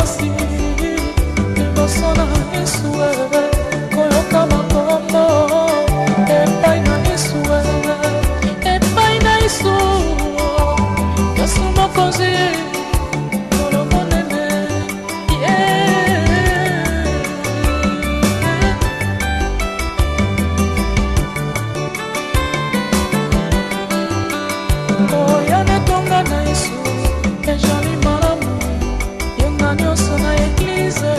pasi liboso na Yesue koyoka makombo epai na Yesue epai na Yesu Yesu mokonzi mokolo monene oya netonga na Yesu ejali malamu yenga nyonso na eglize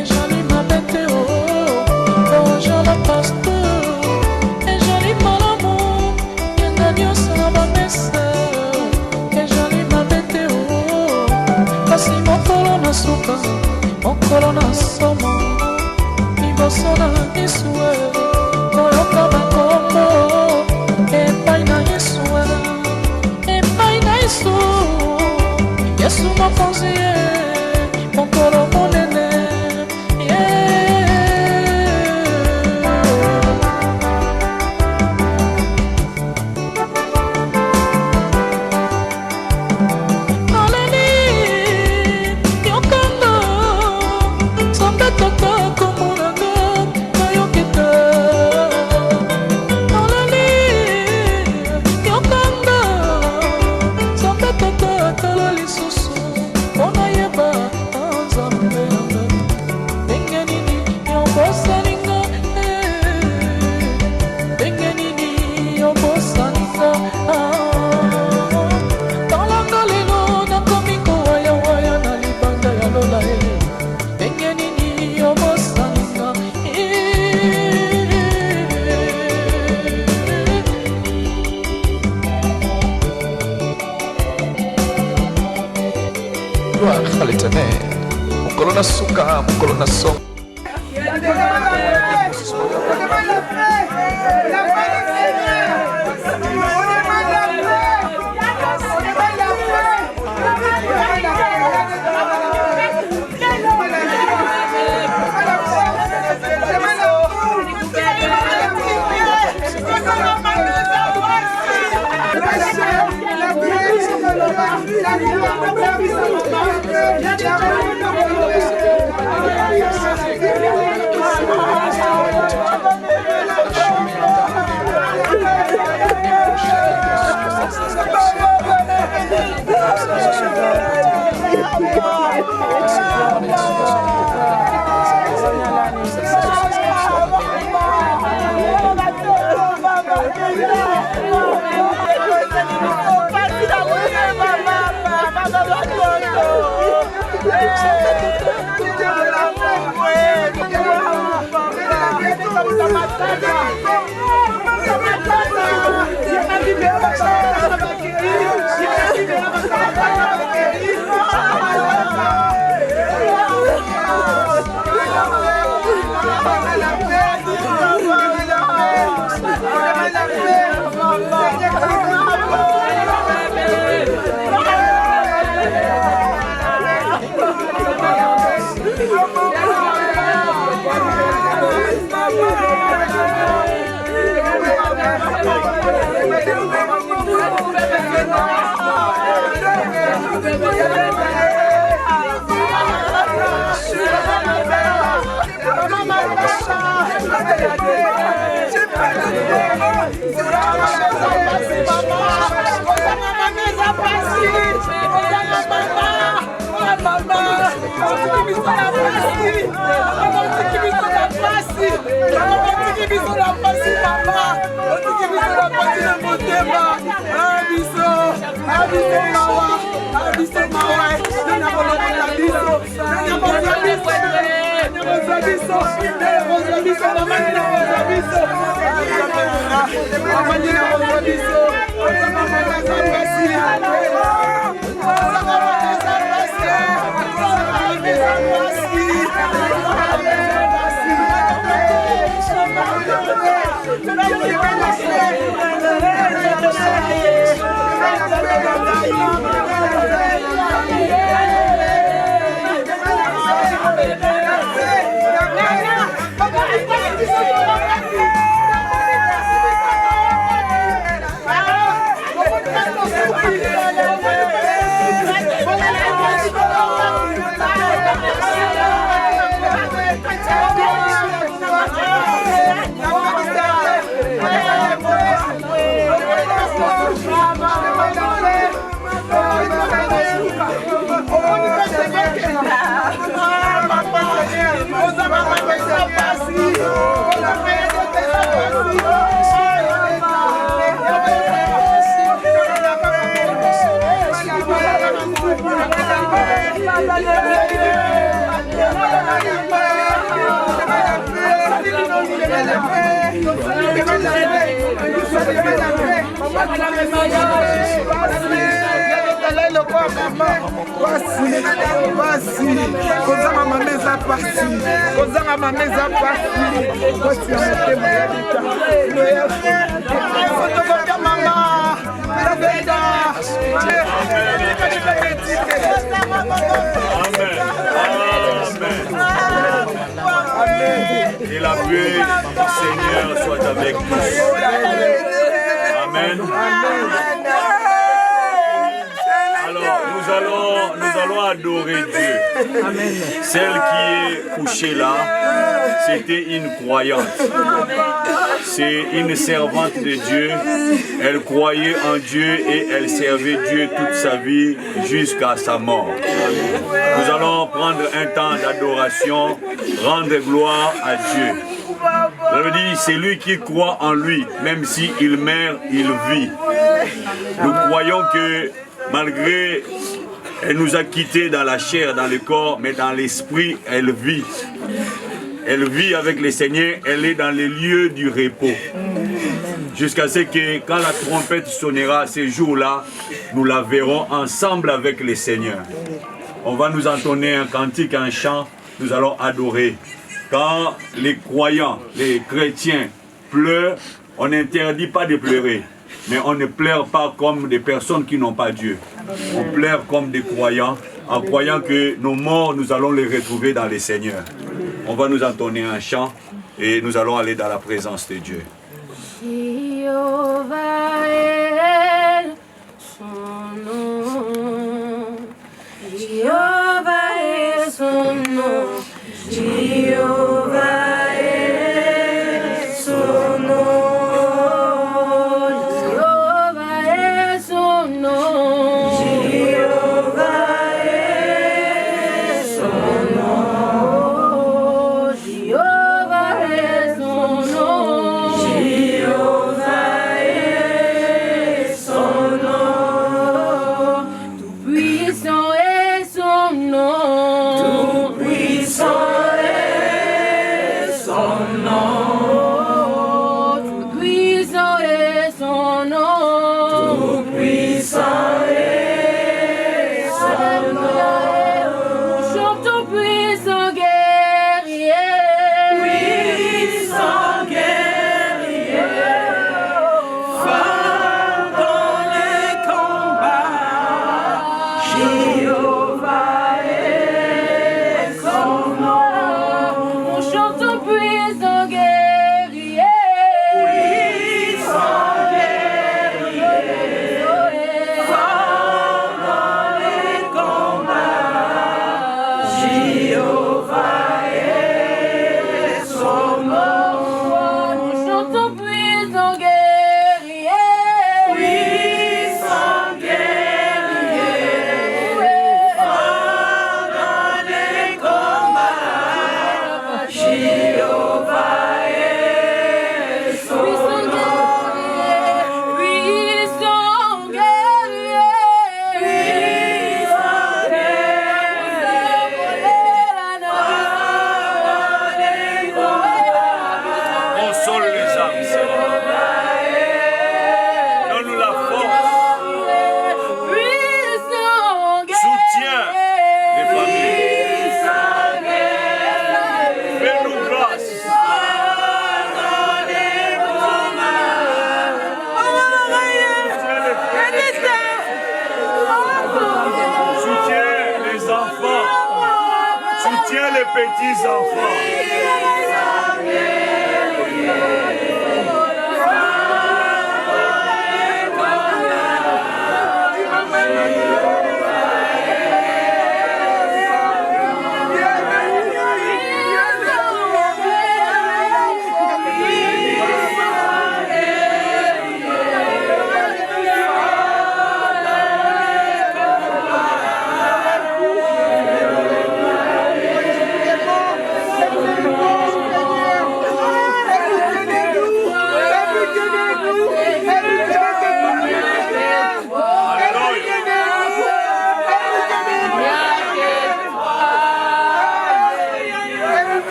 ejali mabe te ojala pasteur ejali malamu yenga nyonso na bamese ejali mabe te kasi mokolo na suka mokolo na somo liboso na Yesu koyoka bakombo epai na Yesu epai na Yesu Yesu mokonzi mokolo monene naleli yokanga Nzambe tata komonanga nayoki te naleli yokanga Nzambe tata tala lisusu mpona yeba Nzambe yanga ndenge nini yobosaninga ndenge nini yobosaninga talanga lelo nakomi kowayawaya na libanda ya lola ndenge nini yobosaninga Gloire à l'Éternel. Mokolo na suka, mokolo na somo. Et la paix du Seigneur soit avec nous. Amen. Alors, nous allons adorer Dieu. Amen. Celle qui est couchée là, c'était une croyante. C'est une servante de Dieu. Elle croyait en Dieu et elle servait Dieu toute sa vie jusqu'à sa mort. Nous allons prendre un temps d'adoration, rendre gloire à Dieu. Je veux dire, c'est lui qui croit en lui, même s'il meurt, il vit. Nous croyons que malgré elle nous a quittés dans la chair, dans le corps, mais dans l'esprit, elle vit. Elle vit avec le Seigneur, elle est dans les lieux du repos. Jusqu'à ce que quand la trompette sonnera ces jours-là, nous la verrons ensemble avec le Seigneur. On va nous entonner un cantique, un chant, nous allons adorer. Quand les croyants, les chrétiens pleurent, on n'interdit pas de pleurer. Mais on ne pleure pas comme des personnes qui n'ont pas Dieu. On pleure comme des croyants, en croyant que nos morts, nous allons les retrouver dans les Seigneurs. On va nous entonner un chant et nous allons aller dans la présence de Dieu. Jéhovah est son nom. Jéhovah est son nom. Jéhovah est son nom. Petits enfants.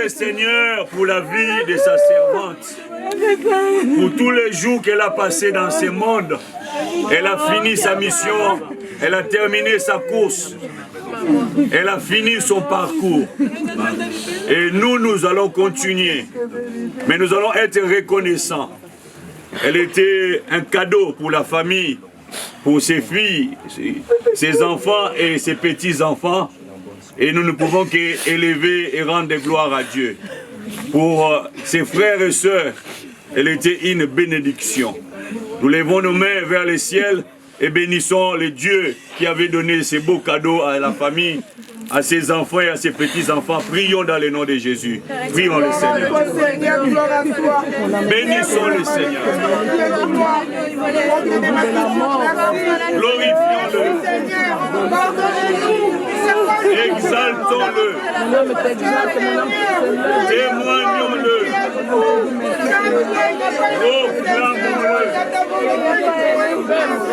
le Seigneur pour la vie de sa servante. Pour tous les jours qu'elle a passé dans ce monde. Elle a fini sa mission. Elle a terminé sa course. Elle a fini son parcours. Et nous allons continuer. Mais nous allons être reconnaissants. Elle était un cadeau pour la famille, pour ses filles, ses enfants et ses petits-enfants. Et nous ne pouvons qu'élever et rendre gloire à Dieu. Pour ses frères et sœurs, elle était une bénédiction. Nous levons nos mains vers le ciel et bénissons le Dieu qui avait donné ces beaux cadeaux à la famille, à ses enfants et à ses petits-enfants. Prions dans le nom de Jésus. Prions le Seigneur. Bénissons le Seigneur. Glorifions-le. Exaltons-le. Témoignons-le. Proclamons-le.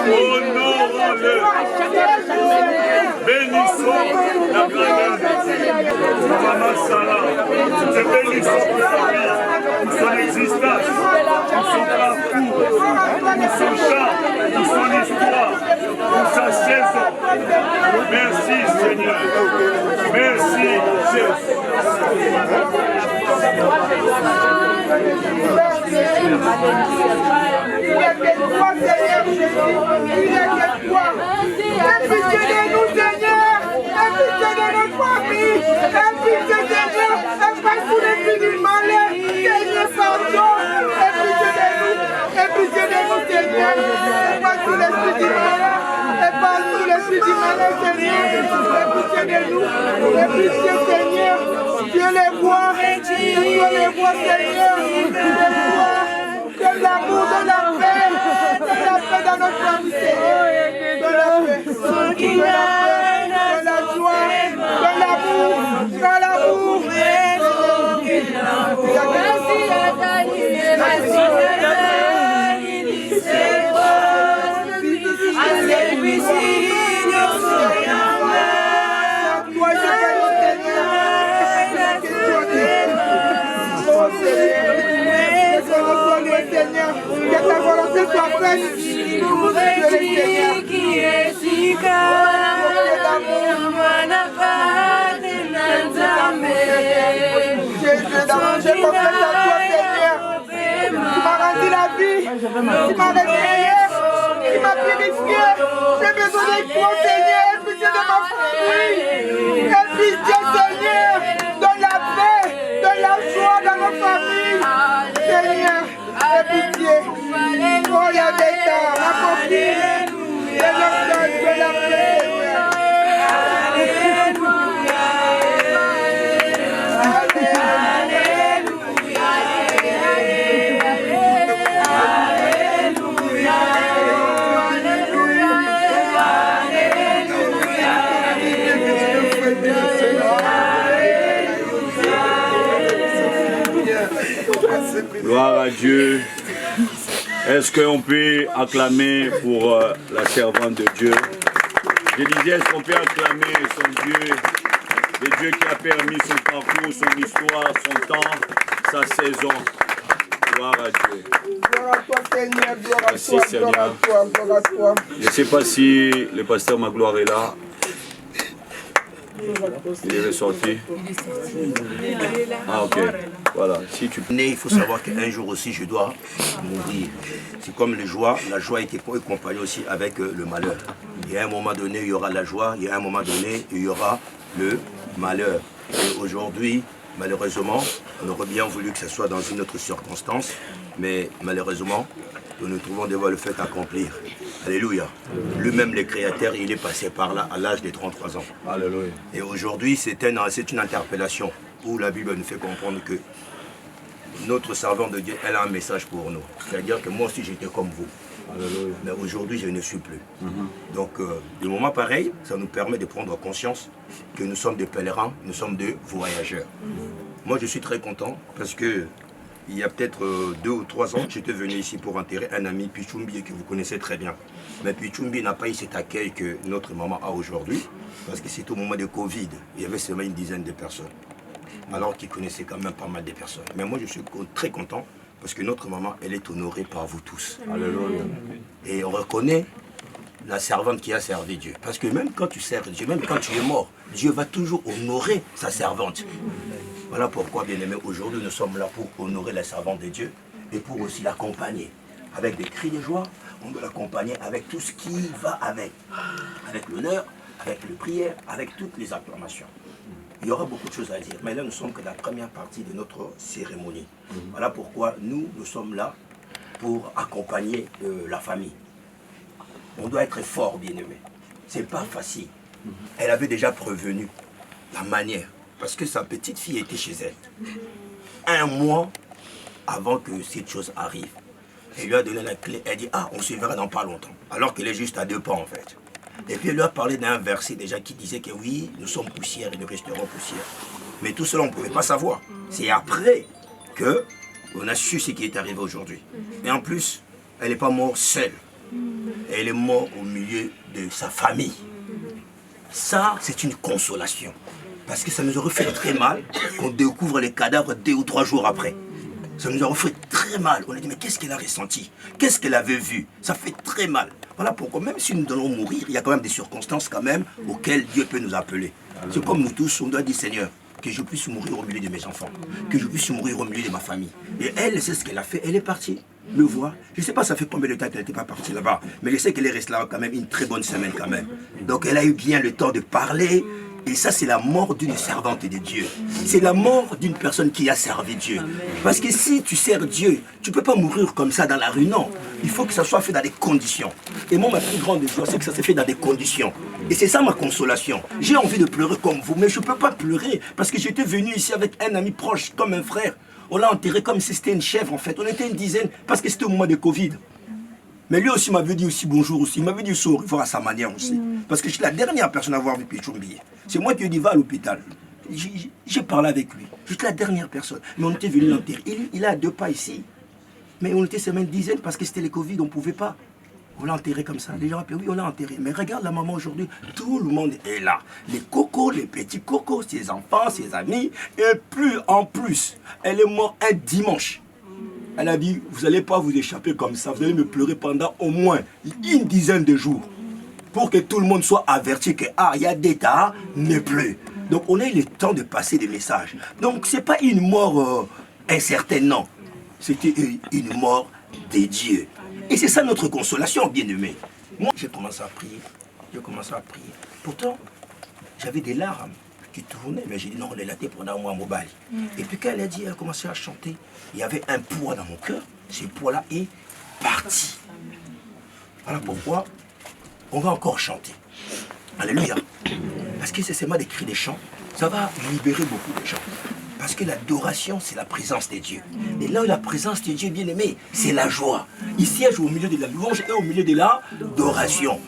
Honorons-le. Bénissons la grandeur de Dieu. Maman Salah, te bénissons pour sa vie, pour son existence, pour son parcours, pour son chant, pour son histoire, pour sa saison. Merci Seigneur. Merci Jésus. Dieu les voit, Seigneur, de l'amour, de la paix dans notre famille, Seigneur, de la paix, de la joie, de l'amour, Seigneur, que ta volonté soit faite, je confesse à toi, Seigneur. Tu m'as rendu la vie, tu m'as réveillé, tu m'as purifié. J'ai besoin de toi, Seigneur, et pitié de ma famille. Et pitié, Seigneur, de la paix, de la joie dans nos familles. Seigneur, et pitié, pour la bêta, accomplir de notre de la paix, Seigneur. Gloire à Dieu. Est-ce qu'on peut acclamer pour la servante de Dieu? Je disais, est-ce qu'on peut acclamer son Dieu, le Dieu qui a permis son parcours, son histoire, son temps, sa saison. Gloire à Dieu. Gloire à toi, Seigneur, gloire à Merci, toi, Seigneur. gloire à toi, gloire à toi. Je ne sais pas si le pasteur Magloire est là. Il est ressorti. Ah, ok. Voilà. Si tu... Il faut savoir qu'un jour aussi, je dois mourir. C'est comme les joies. La joie était accompagnée aussi avec le malheur. Il y a un moment donné, il y aura la joie. Il y a un moment donné, il y aura le malheur. Et aujourd'hui, malheureusement, on aurait bien voulu que ce soit dans une autre circonstance. Mais malheureusement, nous nous trouvons devant le fait accomplir. Alléluia. Lui-même, le Créateur, il est passé par là à l'âge de 33 ans. Alléluia. Et aujourd'hui, c'est une interpellation où la Bible nous fait comprendre que notre servante de Dieu, elle a un message pour nous. C'est-à-dire que moi aussi, j'étais comme vous. Alléluia. Mais aujourd'hui, je ne suis plus. Donc, de moment pareil, ça nous permet de prendre conscience que nous sommes des pèlerins, nous sommes des voyageurs. Moi, je suis très content parce que il y a peut-être 2 ou 3 ans, j'étais venu ici pour enterrer un ami, Pichumbi, que vous connaissez très bien. Mais Pichumbi n'a pas eu cet accueil que notre maman a aujourd'hui, parce que c'était au moment de Covid. Il y avait seulement une dizaine de personnes. alors qu'il connaissait quand même pas mal de personnes. Mais moi, je suis très content parce que notre maman, elle est honorée par vous tous. Alléluia. Et on reconnaît la servante qui a servi Dieu. Parce que même quand tu sers Dieu, même quand tu es mort, Dieu va toujours honorer sa servante. Voilà pourquoi, bien-aimés, aujourd'hui, nous sommes là pour honorer la servante de Dieu et pour aussi l'accompagner. Avec des cris de joie, on doit l'accompagner avec tout ce qui va avec. Avec l'honneur, avec les prières, avec toutes les acclamations. Il y aura beaucoup de choses à dire, mais là, nous sommes que la première partie de notre cérémonie. Voilà pourquoi nous sommes là pour accompagner la famille. On doit être fort, bien-aimé. C'est pas facile. Elle avait déjà prévenu la manière, parce que sa petite fille était chez elle. 1 mois avant que cette chose arrive. Elle lui a donné la clé, elle dit, on se verra dans pas longtemps. Alors qu'elle est juste à 2 pas, en fait. Et puis elle lui a parlé d'un verset déjà qui disait que oui, nous sommes poussière et nous resterons poussière. Mais tout cela, on ne pouvait pas savoir. C'est après qu'on a su ce qui est arrivé aujourd'hui. Et en plus, elle n'est pas morte seule. Elle est morte au milieu de sa famille. Ça, c'est une consolation. Parce que ça nous aurait fait très mal qu'on découvre les cadavres 2 ou 3 jours après. Ça nous aurait fait très mal. On a dit, mais qu'est-ce qu'elle a ressenti? Qu'est-ce qu'elle avait vu? Ça fait très mal. Voilà pourquoi, même si nous devons mourir, il y a quand même des circonstances quand même auxquelles Dieu peut nous appeler. C'est comme nous tous, on doit dire, Seigneur, que je puisse mourir au milieu de mes enfants, que je puisse mourir au milieu de ma famille. Et elle, c'est ce qu'elle a fait, elle est partie. Le voir. Je ne sais pas ça fait combien de temps qu'elle n'était pas partie là-bas, mais je sais qu'elle est restée là quand même une très bonne semaine quand même. Donc elle a eu bien le temps de parler. Et ça, c'est la mort d'une servante de Dieu. C'est la mort d'une personne qui a servi Dieu. Parce que si tu sers Dieu, tu ne peux pas mourir comme ça dans la rue, non. Il faut que ça soit fait dans des conditions. Et moi, ma plus grande joie, c'est que ça s'est fait dans des conditions. Et c'est ça ma consolation. J'ai envie de pleurer comme vous, mais je ne peux pas pleurer parce que j'étais venu ici avec un ami proche, comme un frère. On l'a enterré comme si c'était une chèvre, en fait. On était une dizaine parce que c'était au moment de Covid. Mais lui aussi m'avait dit aussi bonjour aussi. Il m'avait dit au revoir à sa manière aussi. Parce que je suis la dernière personne à avoir vu Pichumbi. C'est moi qui lui ai dit va à l'hôpital. J'ai parlé avec lui. Je suis la dernière personne. Mais on était venu l'enterrer. Il est à 2 pas ici. Mais on était seulement une dizaine parce que c'était le Covid, on ne pouvait pas. On l'a enterré comme ça. Les gens appellent, oui, on l'a enterré. Mais regarde la maman aujourd'hui, tout le monde est là. Les cocos, les petits cocos, ses enfants, ses amis. Et plus en plus, elle est morte un dimanche. Elle a dit, vous n'allez pas vous échapper comme ça, vous allez me pleurer pendant au moins une dizaine de jours. Pour que tout le monde soit averti que, il y a des tas, ne plus. Donc on a eu le temps de passer des messages. Donc ce n'est pas une mort incertaine, non. C'était une mort de Dieu. Et c'est ça notre consolation, bien-aimé. Moi, j'ai commencé à prier. Pourtant, j'avais des larmes qui tournaient, mais j'ai dit non, on est là pendant un mois à Mobali. Et puis quand elle a dit, elle a commencé à chanter, il y avait un poids dans mon cœur. Ce poids-là est parti. Voilà pourquoi on va encore chanter. Alléluia. Parce que c'est seulement des cris des chants, ça va libérer beaucoup de gens. Parce que l'adoration, c'est la présence de Dieu. Et là où la présence de Dieu, bien aimé, c'est la joie. Il siège au milieu de la louange et au milieu de l'adoration.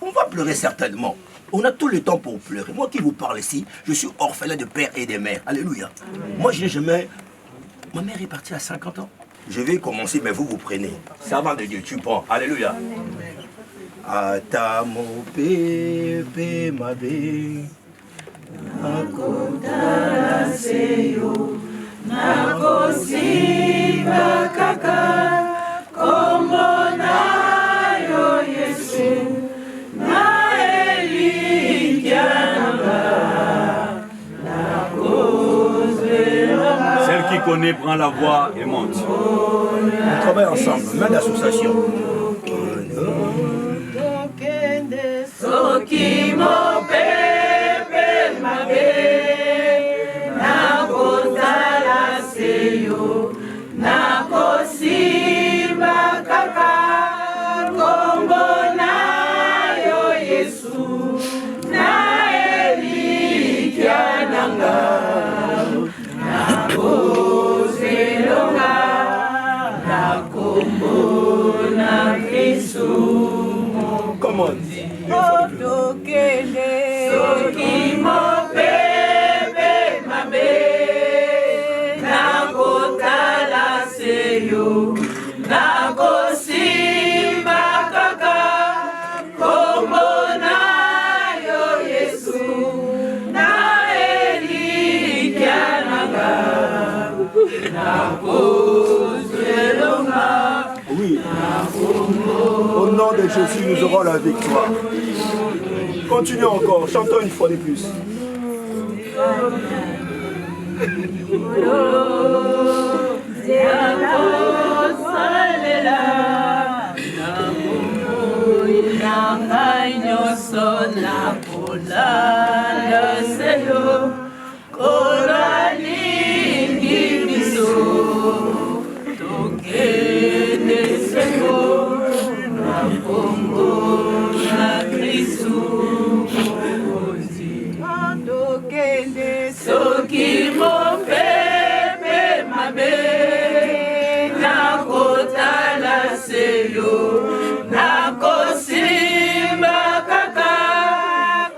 On va pleurer certainement. On a tout le temps pour pleurer. Moi qui vous parle ici, je suis orphelin de père et de mère. Alléluia. Moi, je n'ai jamais... Ma mère est partie à 50 ans. Je vais commencer, mais vous prenez. Servant de Dieu, tu prends. Alléluia. Ata mon pépé ma bé. Nakotala seyo, nakosiba kaka, kombo na yo Yesu, na elikianaba, nakozela. Celle qui connaît prend la voix et monte. On travaille ensemble, main d'association. Soki mo pepe mabe, nakotala seyo, nakosimba kaka, kombo na yo Yesu, na elikiananga, nakozelonga, na kombo na Kristu. Come on. Soki mo pepe mabe, nakotala seyo, nakosimba kaka, kombo na yo Yesu, na elikiana. Jésus, nous aurons la victoire. Continuons encore, chantons une fois de plus. Soki mo pepe mabe na kotala seyo na kosimba kaka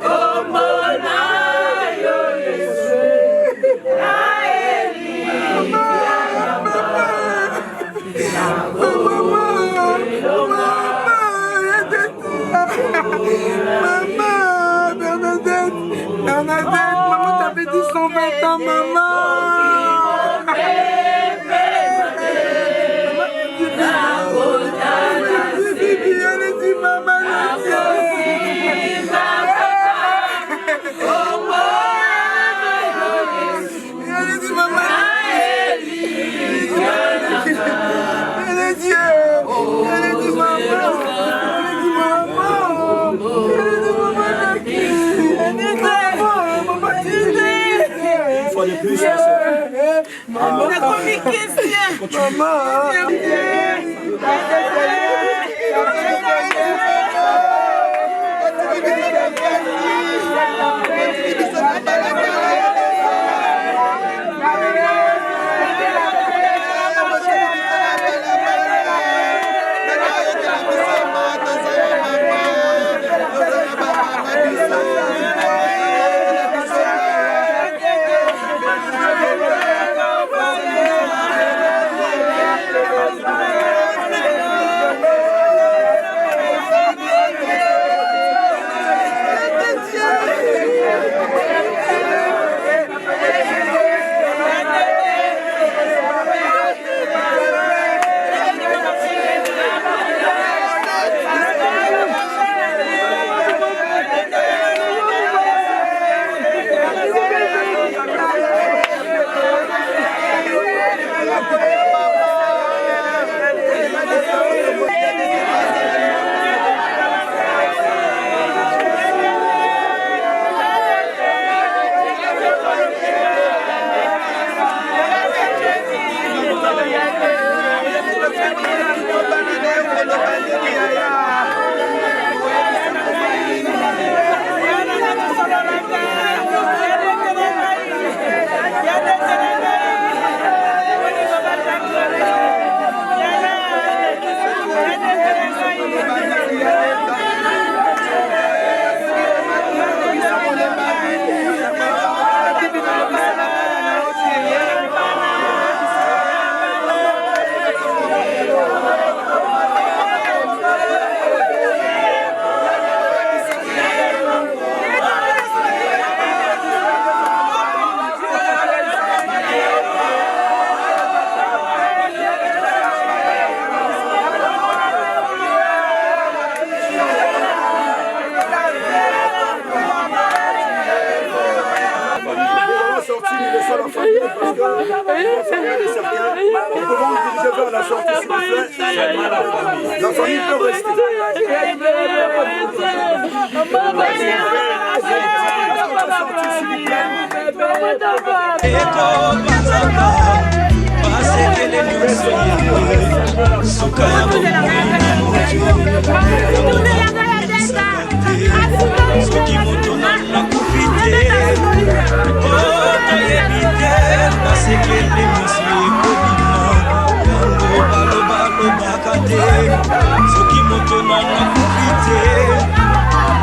kombo na yo Yesu na Maman t'avait dit 120 ans, maman. Plus, La famille peut rester. Soki moto na profite,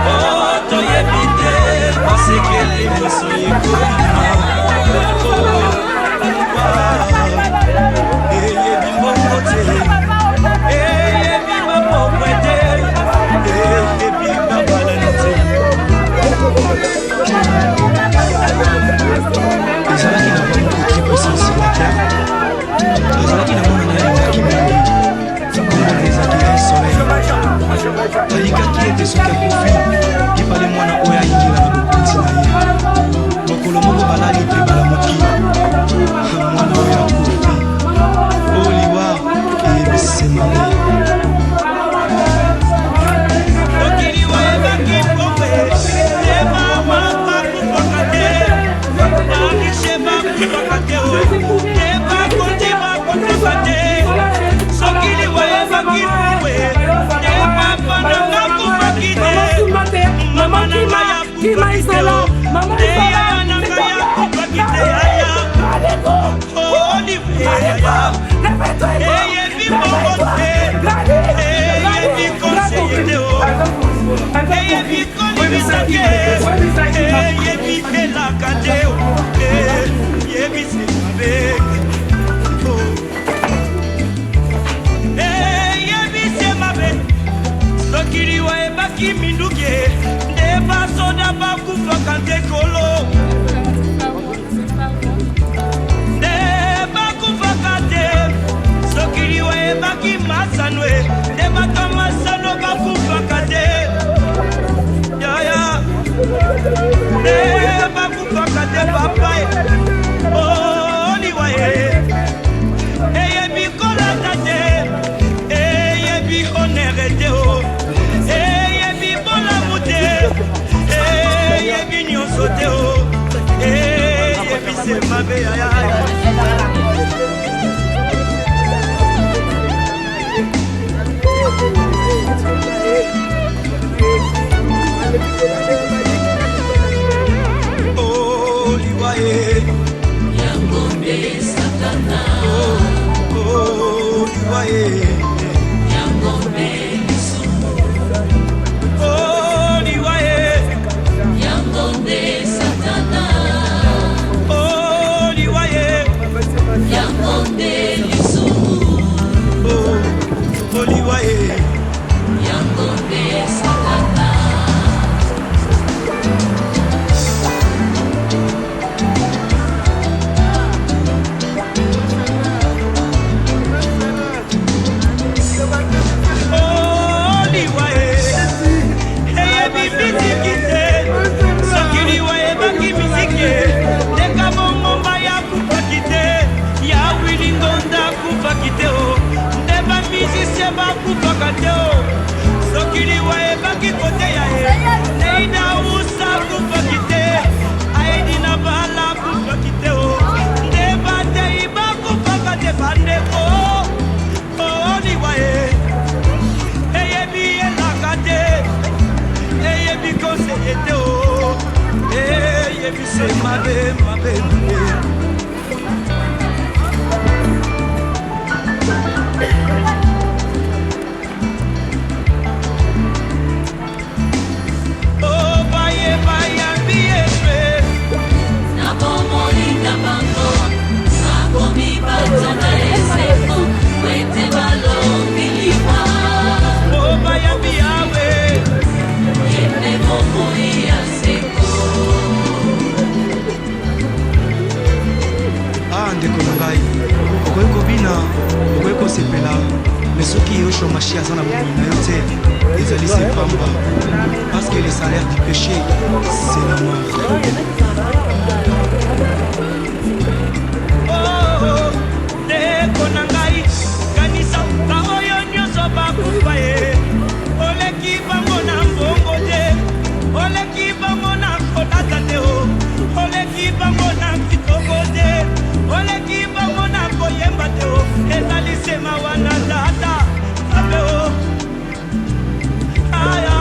oh to yebite, parce que l'émotion est connue. Et yebi mon côté, et yebi ma pauvreté, et yebi ma banalité. Les gens qui n'ont pas beaucoup de puissance sur la terre, les gens qui n'ont pas beaucoup de qui était ce qu'elle confie. Il fallait moi na oya ingila na bokonzi na ye. Mokolo moko balali pe balamoki. Moi na oya kofi. Oliwa eyebisi mabe. Okiliwa ebaki pombe. Eba mama kupakate. Anishe ba kupakate o. Eba konti ba kupakate. Okiliwa ebaki pombe. Eba pananga kupakite. Mama nanga ya kupakite o. Eya nanga ya kupakite aya. Oliwa eye bi mokote. Eye bi conseiller o. Eye bi kolibisake. Eye bi elakate o. Eye bi sebabeke. Eye bi semabe. Sokiliwa ebaki minduke. Neba soda bakufa kante kolo. Neba kufa kante. Sokiliwa ebaki masanwe. Neba kamasano bakufa kante. Yaya. Neba kufa kante papaye. Oliwa eye bi kola tate. Eye bi honerete o. Eye bi bola mute. Eye bi nyonsote o. Eye bi semabe yaya. Oliwaye Yangombe Satana. Oliwaye Yangombe Lisumu. Oliwaye Yangombe Satana. Oliwaye Yangombe Lisumu. Oliwaye Yangombe Satana. Sokiliwa ebaki kote ya e. Neida usa kufa kite. Aedi na bala kufa kite o. Neba te iba kufa kate bandeko. Oliwa e. Eye bi elakate. Eye bi konseyete o. Eye bi se mabe mabe mabe. Ndeko na ngai okoki kobina okoki kosepela me soki yoshua mashi aza na bomoi na yo te ezali se pamba parce que le salaire du péché c'est la mort. Ndeko na ngai kanisa ka oyo nyonso bakufa ye oleki bango na mbongo te oleki bango na kolata te o oleki bango na kitoko te oleki bango na koyemba te o ezali sema wana tata ape o aya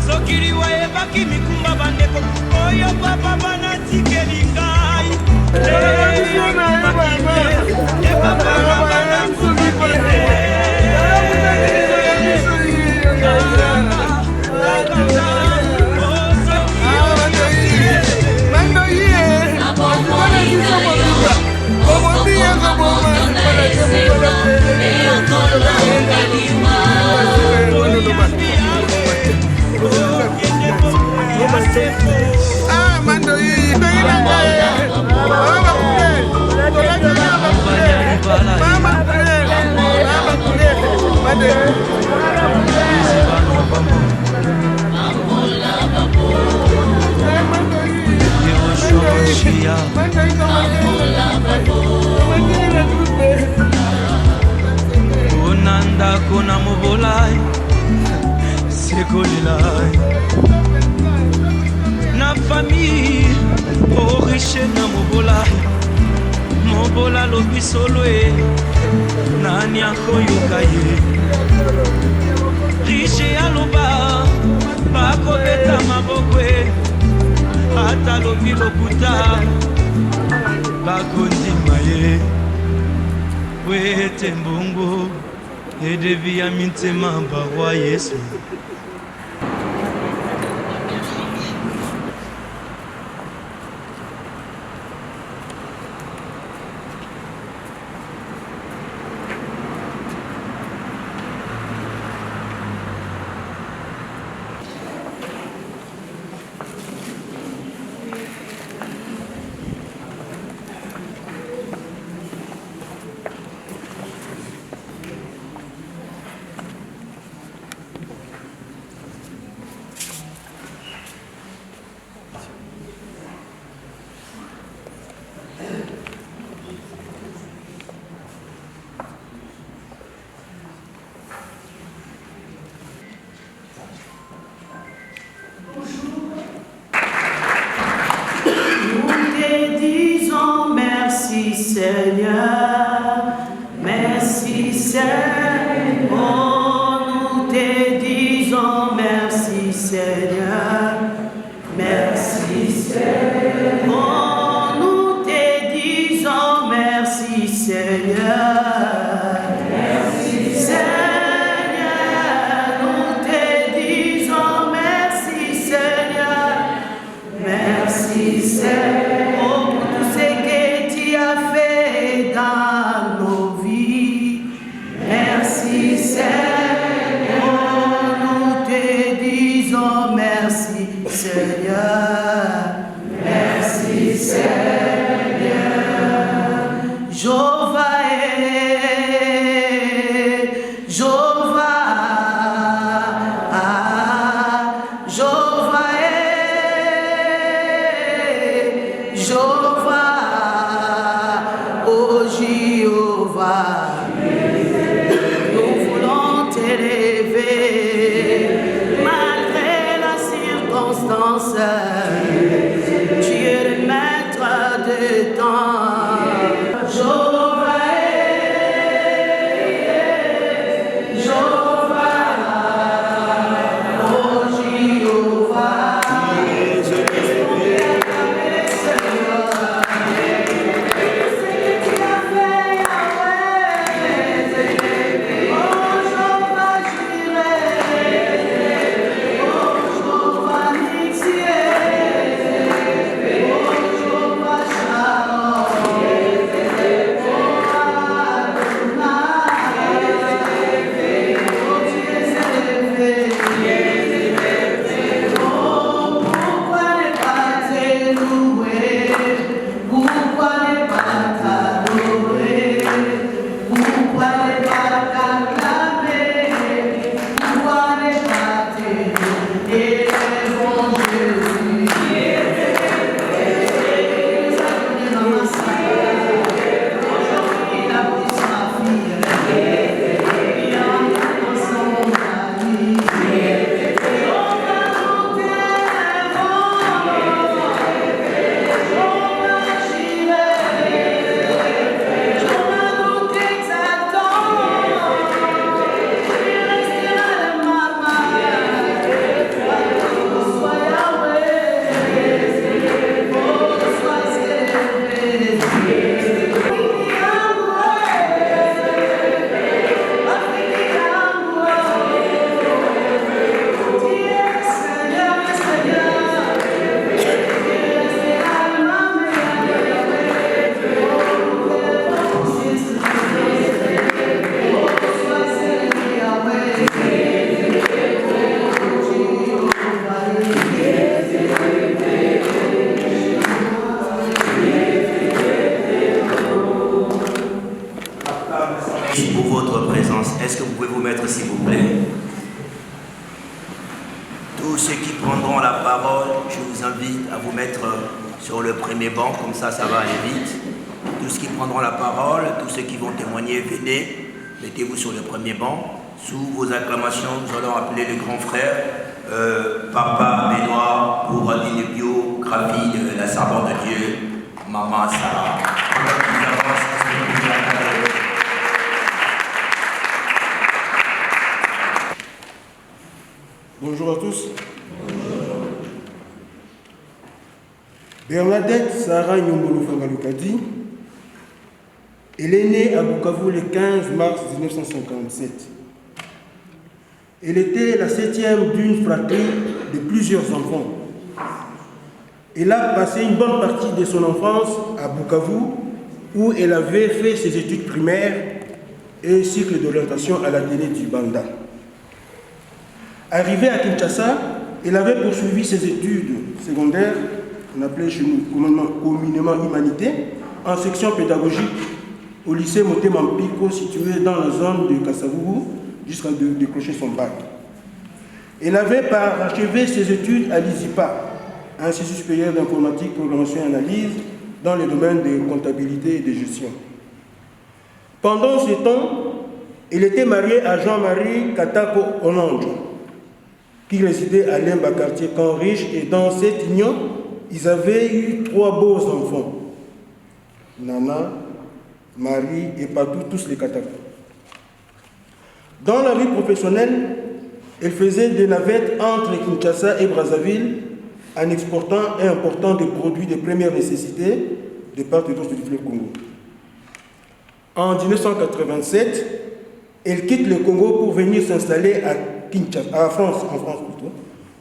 sokiliwa ebaki mikumba bandeko oyo papa banatikeli ngai Mando bambo Yehoshua Onanda kona mobolai Sekolilai Na famille Oriche na mobolai Mobola lobi soloe Nani akoyoka ye Riche aloba Bako beta mabokwe Ata lobi lokuta Bako ndima ye Wete mbongo Edevi ya mintema barwa Yesu Yeah. ceux qui prendront la parole, je vous invite à vous mettre sur le premier banc, comme ça, ça va aller vite. Tous ceux qui prendront la parole, tous ceux qui vont témoigner, venez, mettez-vous sur le premier banc. Sous vos acclamations, nous allons appeler le grand frère, Papa Benoît, pour une biographie de la servante de Dieu, Maman Sarah. Bonjour à tous. Bernadette Sarah Nyongolo Fangalukadi, elle est née à Bukavu le 15 mars 1957. Elle était la 7e d'une fratrie de plusieurs enfants. Elle a passé une bonne partie de son enfance à Bukavu, où elle avait fait ses études primaires et un cycle d'orientation à l'atelier du Banda. Arrivée à Kinshasa, elle avait poursuivi ses études secondaires, on appelait chez nous communément humanité, en section pédagogique au lycée Motema Mpiko, situé dans la zone de Kasavubu, jusqu'à décrocher son bac. Elle avait achevé ses études à l'ISIPA, Institut supérieur d'informatique, programmation et analyse, dans le domaine de comptabilité et de gestion. Pendant ce temps, elle était mariée à Jean-Marie Katako Onanjo, qui résidait à Lemba, quartier Camp Riche, et dans cette union, ils avaient eu 3 beaux enfants, Nana, Marie et Patou, tous les Katako. Dans la vie professionnelle, elle faisait des navettes entre Kinshasa et Brazzaville en exportant et important des produits de première nécessité de part et d'autre du fleuve Congo. En 1987, elle quitte le Congo pour venir s'installer en France plutôt,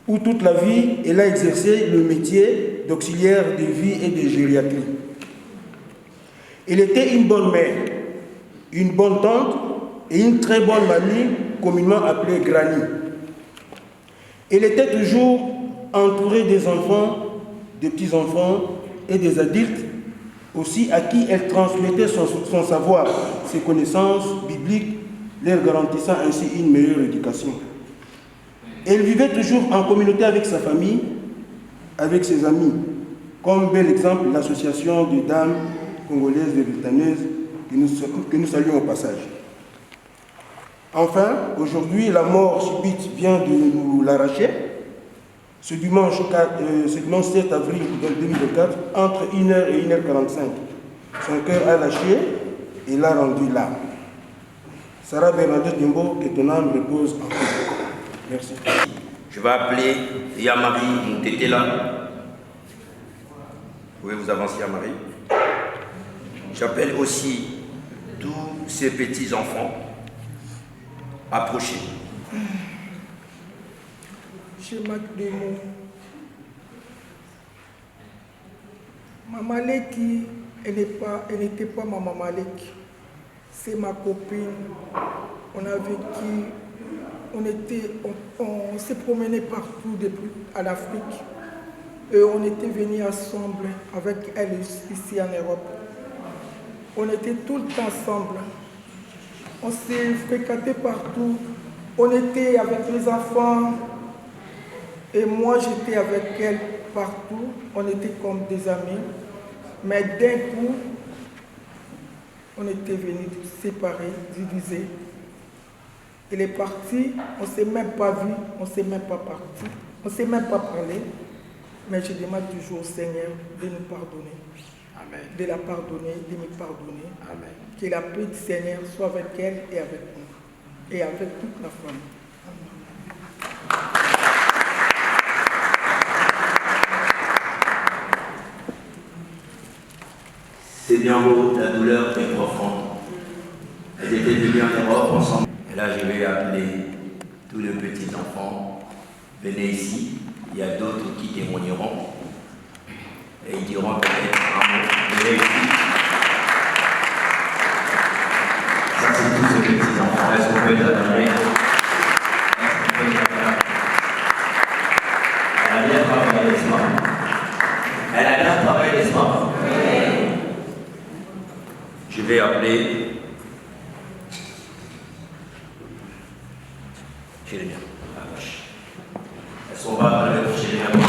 où toute la vie, elle a exercé le métier d'auxiliaire de vie et de gériatrie. Elle était une bonne mère, une bonne tante et une très bonne mamie, communément appelée Granny. Elle était toujours entourée des enfants, des petits-enfants et des adultes, aussi à qui elle transmettait son savoir, ses connaissances bibliques, leur garantissant ainsi une meilleure éducation. Elle vivait toujours en communauté avec sa famille, avec ses amis, comme bel exemple l'association des dames congolaises et britanniques que nous saluons au passage. Enfin, aujourd'hui, la mort subite vient de nous l'arracher. Ce dimanche 7 avril 2024, entre 1h et 1h45, son cœur a lâché et l'a rendu là. Sarah Bernadette Nyombo, que ton âme repose en paix. Merci. Je vais appeler Yamari Moutetela. Vous pouvez vous avancer, Yamari. J'appelle aussi tous ces petits-enfants. Approchez. Je m'appelle Maman Leki, elle n'était pas ma Maman Leki. C'est ma copine. On a vécu, on s'est promené partout depuis à l'Afrique. Et on était venus ensemble avec elle ici en Europe. On était tout le temps ensemble. On s'est fréquenté partout. On était avec les enfants. Et moi, j'étais avec elle partout. On était comme des amis. Mais d'un coup, on était venus séparés, divisés. Elle est partie, on ne s'est même pas vu, on ne s'est même pas parti, on ne s'est même pas parlé. Mais je demande toujours au Seigneur de nous pardonner. Amen. De la pardonner, de me pardonner. Amen. Que la paix du Seigneur soit avec elle et avec nous. Et avec toute la famille. Amen. C'est bien beau, la douleur est profonde. Elles étaient venues en Europe ensemble. Et là, je vais appeler tous les petits enfants. Venez ici. Il y a d'autres qui témoigneront. Et ils diront peut-être un mot. Venez ici. Ça, c'est tous ces petits enfants. Est-ce qu'on peut les admirer? Elle a bien travaillé les soirs. Elle a bien travaillé les soirs. Je vais appeler. Je les bien. Elles sont qu'on va le prochain événement.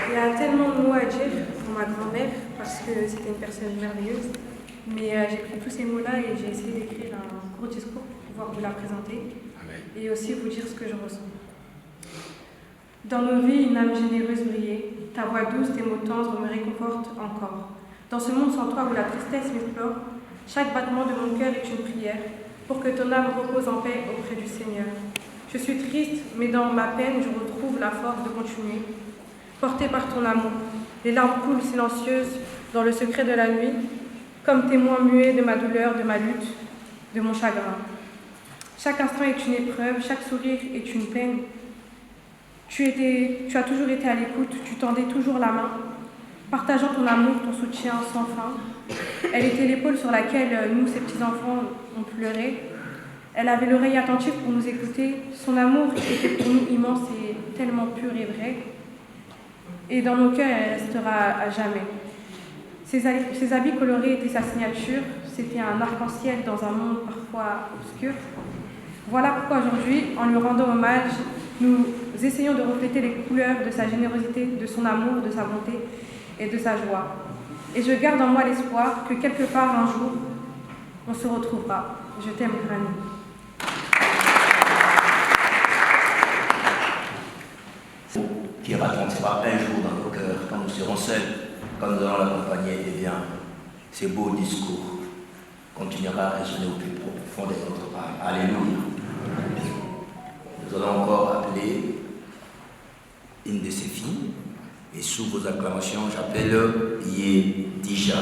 Il y a tellement de mots à dire pour ma grand-mère parce que c'était une personne merveilleuse. Mais j'ai pris tous ces mots-là et j'ai essayé d'écrire un court discours pour pouvoir vous la présenter et aussi vous dire ce que je ressens. Dans nos vies, une âme généreuse brillait. Ta voix douce, tes mots tendres me réconfortent encore. Dans ce monde sans toi où la tristesse m'explore, chaque battement de mon cœur est une prière pour que ton âme repose en paix auprès du Seigneur. Je suis triste, mais dans ma peine, je retrouve la force de continuer. Portée par ton amour, les larmes coulent silencieuses dans le secret de la nuit, comme témoin muet de ma douleur, de ma lutte, de mon chagrin. Chaque instant est une épreuve, chaque sourire est une peine. Tu as toujours été à l'écoute, tu tendais toujours la main, partageant ton amour, ton soutien sans fin. Elle était l'épaule sur laquelle nous, ces petits-enfants, on pleurait. Elle avait l'oreille attentive pour nous écouter. Son amour était pour nous immense et tellement pur et vrai. Et dans nos cœurs, elle restera à jamais. Ses habits colorés étaient sa signature. C'était un arc-en-ciel dans un monde parfois obscur. Voilà pourquoi aujourd'hui, en lui rendant hommage, nous essayons de refléter les couleurs de sa générosité, de son amour, de sa bonté et de sa joie. Et je garde en moi l'espoir que quelque part un jour, on se retrouvera. Je t'aime, Granny. Qui retentira un jour dans nos cœurs, quand nous serons seuls, quand nous allons l'accompagner, eh bien, ces beaux discours continuera à résonner au plus profond de notre âme. Alléluia. Nous allons encore appeler une de ses filles, et sous vos acclamations, j'appelle Yedija.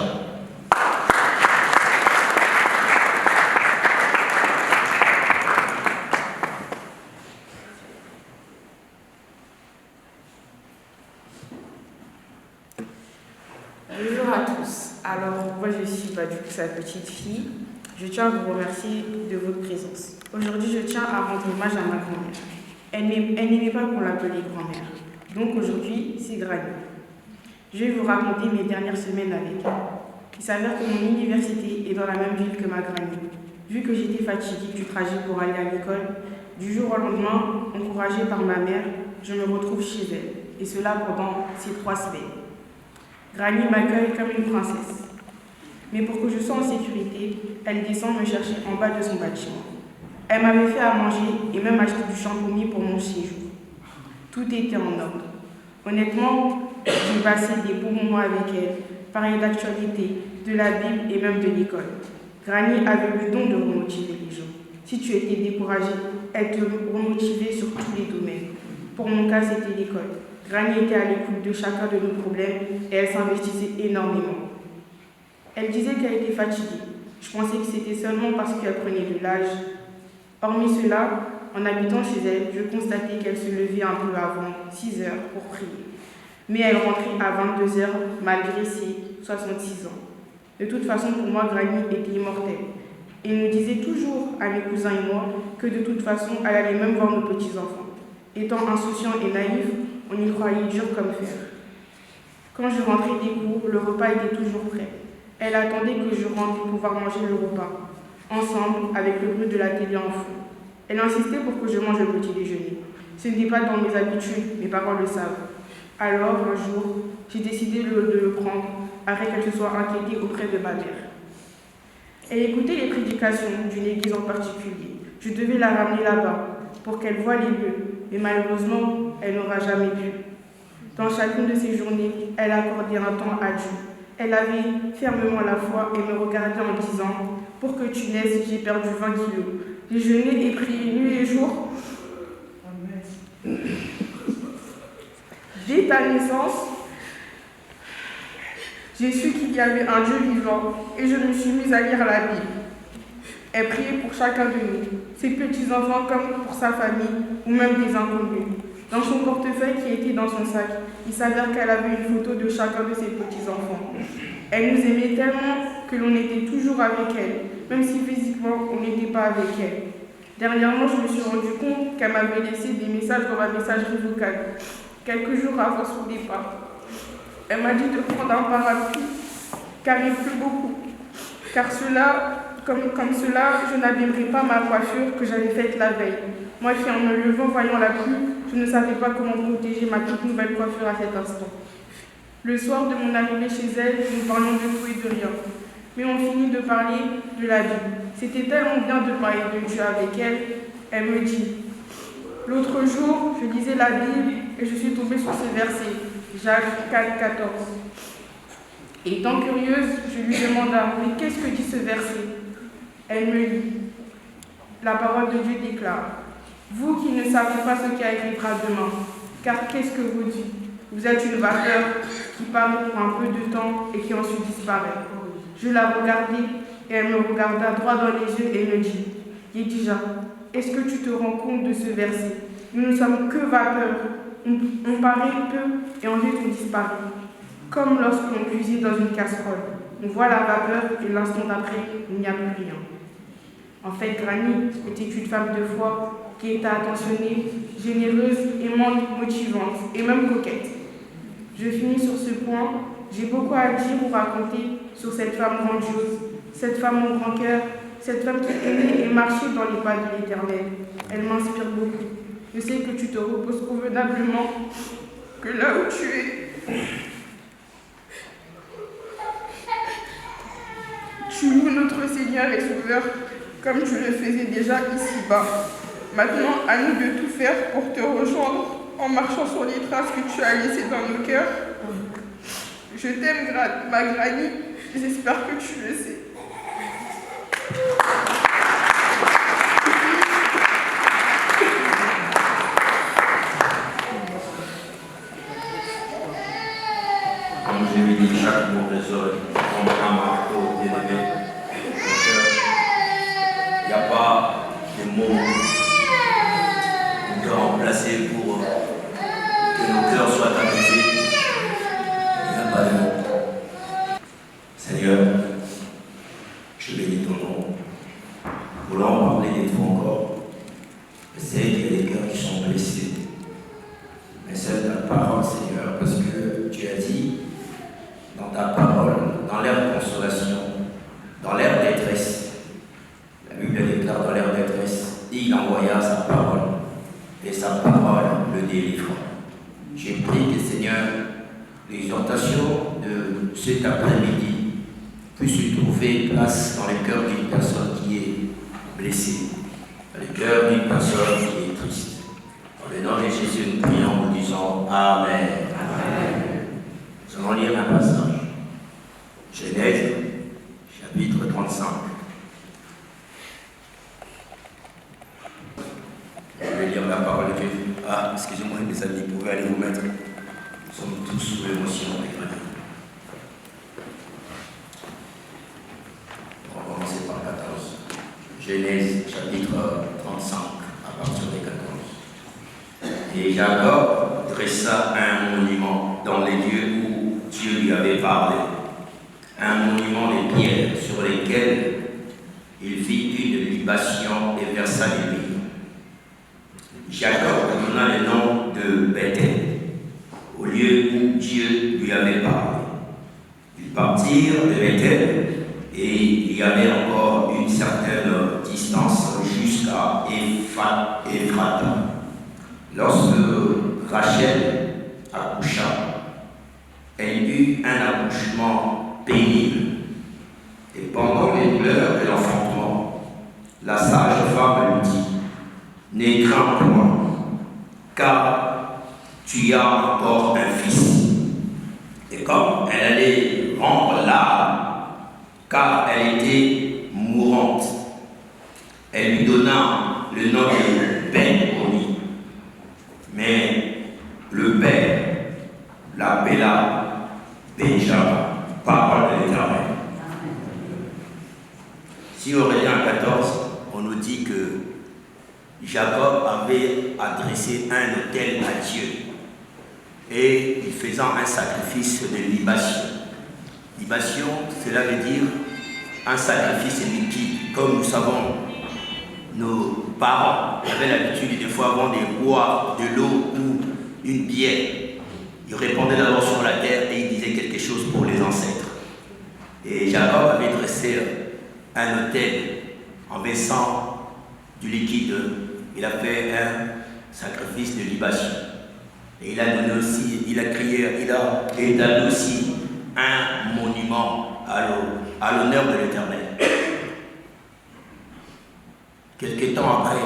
Bonjour à tous. Alors, moi je suis du coup sa petite fille. Je tiens à vous remercier de votre présence. Aujourd'hui, je tiens à rendre hommage à ma grand-mère. Elle n'aimait pas qu'on l'appelait grand-mère. Donc aujourd'hui, c'est Granny. Je vais vous raconter mes dernières semaines avec elle. Il s'avère que mon université est dans la même ville que ma Granny. Vu que j'étais fatiguée du trajet pour aller à l'école, du jour au lendemain, encouragée par ma mère, je me retrouve chez elle. Et cela pendant ces 3 semaines. Granny m'accueille comme une princesse. Mais pour que je sois en sécurité, elle descend me chercher en bas de son bâtiment. Elle m'avait fait à manger et même acheté du champomis pour mon séjour. Tout était en ordre. Honnêtement, j'ai passé des beaux moments avec elle, parler d'actualité, de la Bible et même de l'école. Granny avait le don de remotiver les gens. Si tu étais découragé, elle te remotivait sur tous les domaines. Pour mon cas, c'était l'école. Granny était à l'écoute de chacun de nos problèmes et elle s'investissait énormément. Elle disait qu'elle était fatiguée. Je pensais que c'était seulement parce qu'elle prenait de l'âge. Hormis cela, en habitant chez elle, je constatais qu'elle se levait un peu avant 6 heures pour prier. Mais elle rentrait à 22 heures malgré ses 66 ans. De toute façon, pour moi, Granny était immortelle. Et nous disait toujours à mes cousins et moi que de toute façon, elle allait même voir nos petits-enfants. Étant insouciant et naïf, on y croyait dur comme fer. Quand je rentrais des cours, le repas était toujours prêt. Elle attendait que je rentre pour pouvoir manger le repas, ensemble avec le bruit de la télé en fond. Elle insistait pour que je mange le petit déjeuner. Ce n'est pas dans mes habitudes, mes parents le savent. Alors, un jour, j'ai décidé de le prendre, après qu'elle se soit inquiétée auprès de ma mère. Elle écoutait les prédications d'une église en particulier. Je devais la ramener là-bas, pour qu'elle voie les lieux, mais malheureusement, elle n'aura jamais pu. Dans chacune de ces journées, elle accordait un temps à Dieu. Elle avait fermement la foi et me regardait en disant « Pour que tu naisses, j'ai perdu 20 kilos. J'ai jeûné et prié nuit et jour. Dès ta naissance, j'ai su qu'il y avait un Dieu vivant et je me suis mise à lire la Bible. Elle priait pour chacun de nous, ses petits-enfants comme pour sa famille ou même des inconnus. Dans son portefeuille qui était dans son sac, il s'avère qu'elle avait une photo de chacun de ses petits-enfants. Elle nous aimait tellement que l'on était toujours avec elle, même si physiquement on n'était pas avec elle. Dernièrement, je me suis rendu compte qu'elle m'avait laissé des messages dans ma messagerie vocale, quelques jours avant son départ. Elle m'a dit de prendre un parapluie, car il pleut beaucoup, car cela Comme cela, je n'abîmerai pas ma coiffure que j'avais faite la veille. Moi qui, en me levant, voyant la pluie, je ne savais pas comment protéger ma toute nouvelle coiffure à cet instant. Le soir de mon arrivée chez elle, nous parlions de tout et de rien. Mais on finit de parler de la vie. C'était tellement bien de parler de Dieu avec elle. Elle me dit, l'autre jour, je lisais la Bible et je suis tombée sur ce verset, Jacques 4, 14. Et étant curieuse, je lui demanda, mais qu'est-ce que dit ce verset? Elle me lit. La parole de Dieu déclare, vous qui ne savez pas ce qui arrivera demain, car qu'est-ce que vous dites? Vous êtes une vapeur qui paraît pour un peu de temps et qui ensuite disparaît. Je la regardai et elle me regarda droit dans les yeux et me dit, Yedija, est-ce que tu te rends compte de ce verset? Nous ne sommes que vapeur. On paraît peu et ensuite on disparaît. Comme lorsque l'on cuisine dans une casserole. On voit la vapeur et l'instant d'après, il n'y a plus rien. En fait, Granny était une femme de foi qui était attentionnée, généreuse, aimante, motivante et même coquette. Je finis sur ce point. J'ai beaucoup à dire ou raconter sur cette femme grandiose, cette femme au grand cœur, cette femme qui aimait et marchait dans les pas de l'Éternel. Elle m'inspire beaucoup. Je sais que tu te reposes convenablement, que là où tu es, tu loues notre Seigneur et Sauveur comme tu le faisais déjà ici-bas. Maintenant, à nous de tout faire pour te rejoindre en marchant sur les traces que tu as laissées dans nos cœurs. Je t'aime, ma Granny, j'espère que tu le sais. Comme je lui dis, chaque mot résonne comme un marteau bien-aimé. Il n'y a pas de mots de remplacer pour que nos cœurs soient apaisés. Il n'y a pas de mots. Seigneur, je bénis ton nom. Voulant parler de toi encore, je sais qu'il y a des cœurs qui sont blessés. Mais c'est ta parole, Seigneur, parce que tu as dit dans ta parole, dans l'ère de consolation, dans l'ère de détresse, la Bible déclare dans l'ère de détresse, il envoya sa parole et sa parole le délivre. J'ai prié que, Seigneur, l'exhortation de cet après-midi puisse trouver place dans le cœur d'une personne qui est blessée, dans le cœur d'une personne qui est triste. Dans le nom de Jésus, nous prions en nous disant Amen. Amen. Nous allons lire un passage. Genèse, chapitre 35. Je vais lire la parole de Dieu. Ah, excusez-moi, mes amis, vous pouvez aller vous mettre. Nous sommes tous sous l'émotion avec Marie. On va commencer par 14. Genèse, chapitre 35, à partir de 14. Et Jacob dressa un monument dans les lieux où Dieu lui avait parlé. Un monument de pierre sur lesquels il fit une libation et versa l'huile. Jacob donna le nom de Bethel, au lieu où Dieu lui avait parlé. Ils partirent de Bethel et il y avait encore une certaine distance jusqu'à Ephrata. Lorsque Rachel accoucha, elle eut un accouchement pénible. Et pendant les douleurs de l'enfantement, la sage-femme lui dit, n'aie crainte point, car tu as encore un fils. Et comme elle allait rendre l'âme, car elle était mourante, elle lui donna le nom de Ben-Oni. Mais le père l'appela Benjamin, parole de l'Éternel. Si Aurélien 14, on nous dit que Jacob avait adressé un autel à Dieu et il faisant un sacrifice de libation. Libation, cela veut dire un sacrifice liquide. Comme nous savons, nos parents avaient l'habitude des fois avant de boire de l'eau ou une bière. Ils répandaient d'abord sur la terre et ils disaient quelque chose pour les ancêtres. Et Jacob avait dressé un autel en baissant du liquide. Il a fait un sacrifice de libation. Et il a donné aussi, il a crié, il a établi aussi un monument à l'honneur de l'Éternel. Quelque temps après,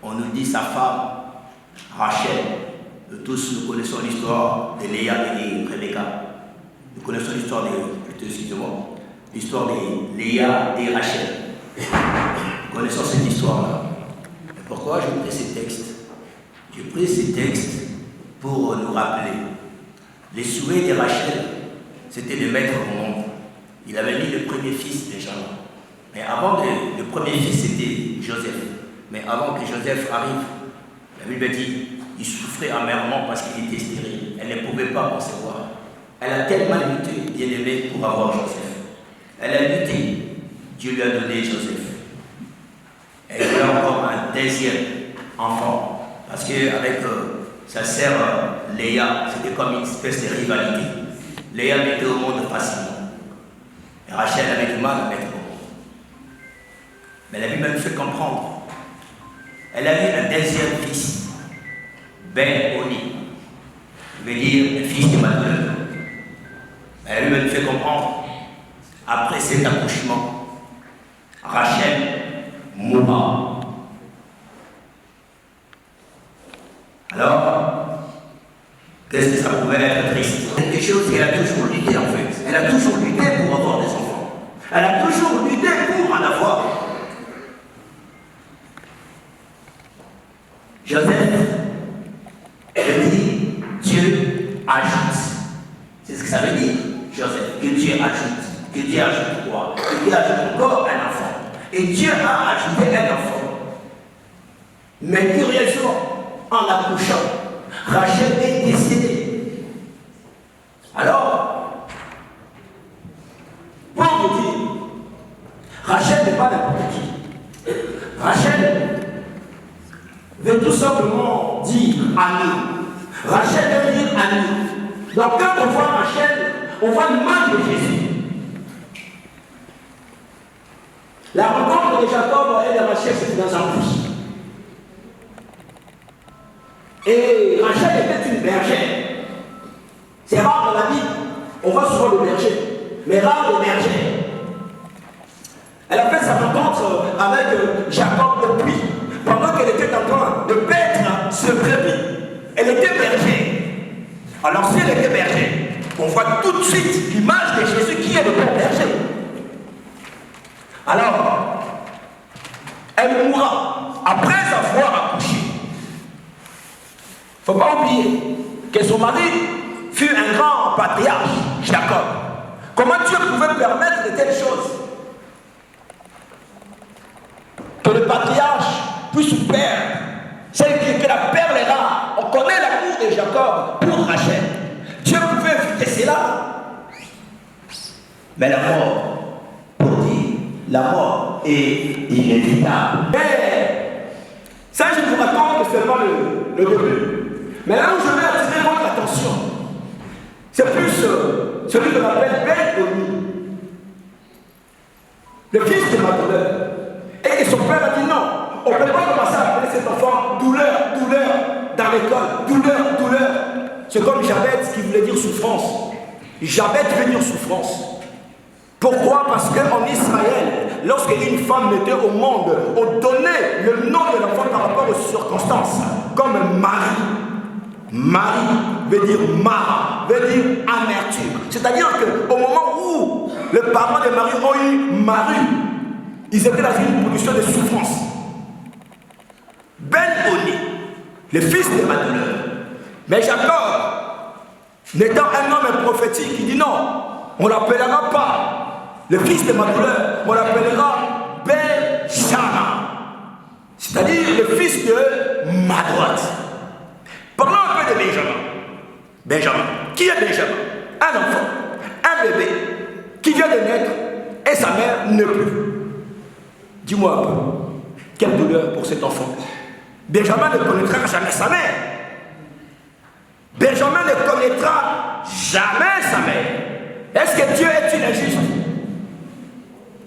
on nous dit sa femme, Rachel. Nous tous nous connaissons l'histoire de Léa et de Rebecca. Nous connaissons l'histoire l'histoire de Léa et Rachel. Nous connaissons cette histoire-là. Pourquoi j'ai pris ces textes? J'ai pris ces textes pour nous rappeler. Les souhaits de Rachel, c'était de mettre au monde. Il avait mis le premier fils déjà. Mais avant, le premier fils, c'était Joseph. Mais avant que Joseph arrive, la Bible dit, il souffrait amèrement parce qu'il était stérile. Elle ne pouvait pas concevoir. Elle a tellement lutté, bien aimé, pour avoir Joseph. Elle a lutté. Dieu lui a donné Joseph. Elle voulait encore un deuxième enfant. Parce qu'avec sa sœur Léa, c'était comme une espèce de rivalité. Léa mettait au monde facilement. Et Rachel avait du mal à mettre au monde. Mais la Bible nous fait comprendre. Elle a eu un deuxième fils, Ben-Oni. Il veut dire le fils de Manuel. La Bible nous fait comprendre. Après cet accouchement, Rachel mourra. Alors, qu'est-ce que ça pouvait être triste? C'est quelque chose qu'elle a toujours lutté en fait. Elle a toujours lutté pour avoir des enfants. Elle a toujours lutté pour en avoir. Joseph, elle dit Dieu ajoute. C'est ce que ça veut dire, Joseph, que Dieu ajoute. Que Dieu ajoute quoi? Que Dieu ajoute encore un enfant. Et Dieu a ajouté un enfant. Mais curieusement, en accouchant, Rachel est décédée. Alors, pour vous dire, Rachel n'est pas n'importe qui. Rachel veut tout simplement dire ami. Rachel veut dire ami. Donc quand on voit Rachel, on voit l'image de Jésus. La rencontre de Jacob et de Rachel, c'était dans un bush. Et Rachel était une bergère. C'est rare dans la Bible, on voit souvent le berger, mais rare le berger. Elle a fait sa rencontre avec Jacob le puits, pendant qu'elle était en train de paître ce brebis. Elle était bergère. Alors si elle était bergère, on voit tout de suite l'image de Jésus qui est le bon berger. Alors, elle mourra après avoir accouché. Il ne faut pas oublier que son mari fut un grand patriarche, Jacob. Comment Dieu pouvait permettre de telles choses? Que le patriarche puisse perdre, celle que la perle est rare. On connaît l'amour de Jacob pour Rachel. Dieu pouvait éviter cela. Mais la mort, pour dire, la mort est inévitable. Mais ça, je vous raconte que c'est pas le début. Mais là où je vais attirer votre attention, c'est plus celui que l'on appelle Ben-Oni, le fils de Manuel. Et son père a dit non, on ne peut pas commencer à appeler cet enfant douleur, douleur dans l'école, douleur, douleur. C'est comme Jabet qui voulait dire souffrance. Jabet veut dire souffrance. Pourquoi? Parce qu'en Israël, lorsqu'une femme mettait au monde, on donnait le nom de l'enfant par rapport aux circonstances, comme Marie. Marie veut dire Mara, veut dire amertume. C'est-à-dire qu'au moment où les parents de Marie ont eu Marie, ils étaient dans une position de souffrance. Ben-Oni, le fils de Manuel. Mais Jacob, n'étant un homme prophétique, il dit non, on ne l'appellera pas le fils de Manuel, on l'appellera Benjamin. C'est-à-dire le fils de ma droite. Parlons un peu de Benjamin. Benjamin. Qui est Benjamin? Un enfant, un bébé qui vient de naître et sa mère ne plus. Dis-moi un peu, quelle douleur pour cet enfant. Benjamin ne connaîtra jamais sa mère. Benjamin ne connaîtra jamais sa mère. Est-ce que Dieu est-il injuste?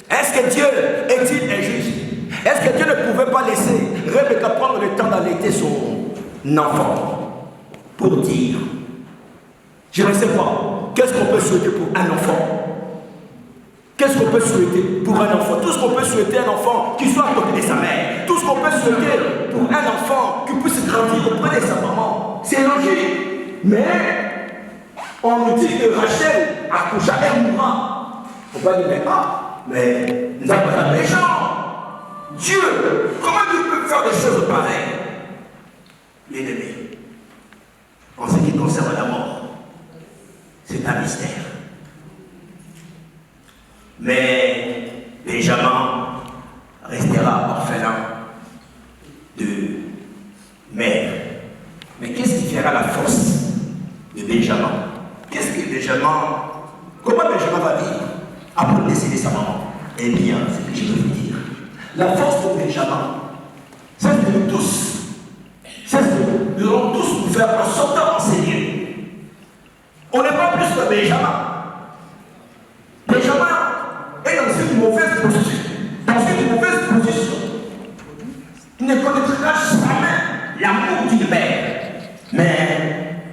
Est-ce que Dieu est-il injuste? Est-ce que Dieu ne pouvait pas laisser Rebecca prendre le temps d'allaiter son enfant pour dire, je ne sais pas, qu'est-ce qu'on peut souhaiter pour un enfant? Qu'est-ce qu'on peut souhaiter pour un enfant? Tout ce qu'on peut souhaiter à un enfant qui soit à côté de sa mère. Tout ce qu'on peut souhaiter pour un enfant qui puisse grandir auprès de sa maman. C'est logique. Mais on nous dit que Rachel accoucha et mourra. On va dire, mais nous avons pas des gens. Dieu, comment Dieu peut faire des choses pareilles? Bien-aimé, en ce qui concerne la mort, c'est un mystère. Mais Benjamin restera orphelin de mère. Mais qu'est-ce qui fera la force de Benjamin? Qu'est-ce que Benjamin, comment Benjamin va vivre après décéder sa maman? Eh bien, c'est ce que je veux vous dire. La force de Benjamin, c'est de nous tous. C'est que nous allons tous nous faire en sortant enseigner. On n'est pas plus que Benjamin. Benjamin est dans une mauvaise position. Il ne connaîtra jamais l'amour d'une mère. Mais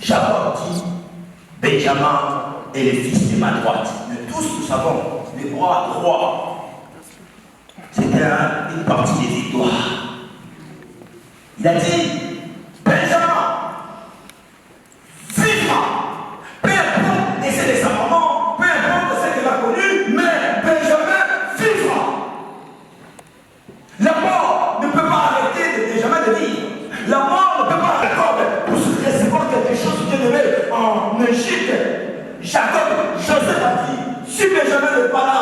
Jacob dit, Benjamin est le fils de ma droite. Mais tous nous savons, les bras droits, c'était une partie des victoires. Il a dit, Benjamin vivra. Peu importe l'essai de sa maman, peu importe ce qu'elle a connu, mais Benjamin vivra. La mort ne peut pas arrêter de Benjamin de vivre. La mort ne peut pas arrêter pour se recevoir quelque chose qui est donné en Égypte. Jacob, Joseph a dit, si Benjamin n'est pas là,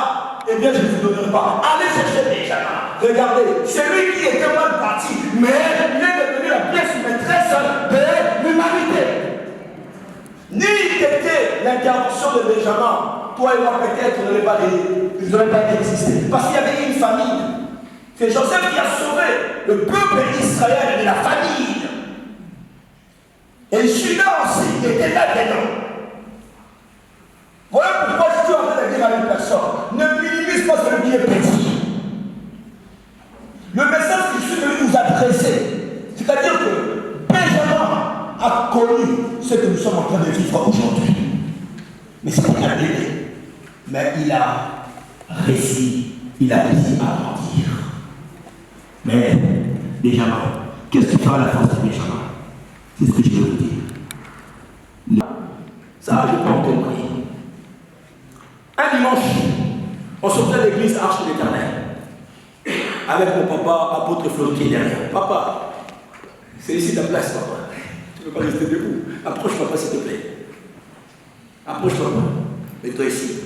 eh bien je ne vous donnerai pas. Allez chercher Benjamin. Regardez, c'est lui qui était mal parti, mais il est devenu la pièce maîtresse de l'humanité. Ni qu'était l'intervention de Benjamin, toi et moi peut-être ils n'auraient pas existé. Parce qu'il y avait une famille. C'est Joseph qui a sauvé le peuple d'Israël de la famille. Et Judas aussi était là-dedans. Voilà pourquoi je suis en train de dire à une personne, ne minimise pas celui qui est petit. Le message que je suis venu nous adresser, c'est-à-dire que Benjamin a connu ce que nous sommes en train de vivre aujourd'hui. Mais c'était un bébé. Mais il a réussi à grandir. Mais Benjamin, qu'est-ce qui fera la force de Benjamin? C'est ce que je veux vous dire. Ça, je peux en témoigner. Un dimanche, on sortait de l'église Arche de l'Éternel avec mon papa, apôtre Florent qui est derrière. Papa, c'est ici ta place, papa. Tu ne veux pas rester debout. Approche papa, s'il te plaît. Approche papa. Mets-toi ici.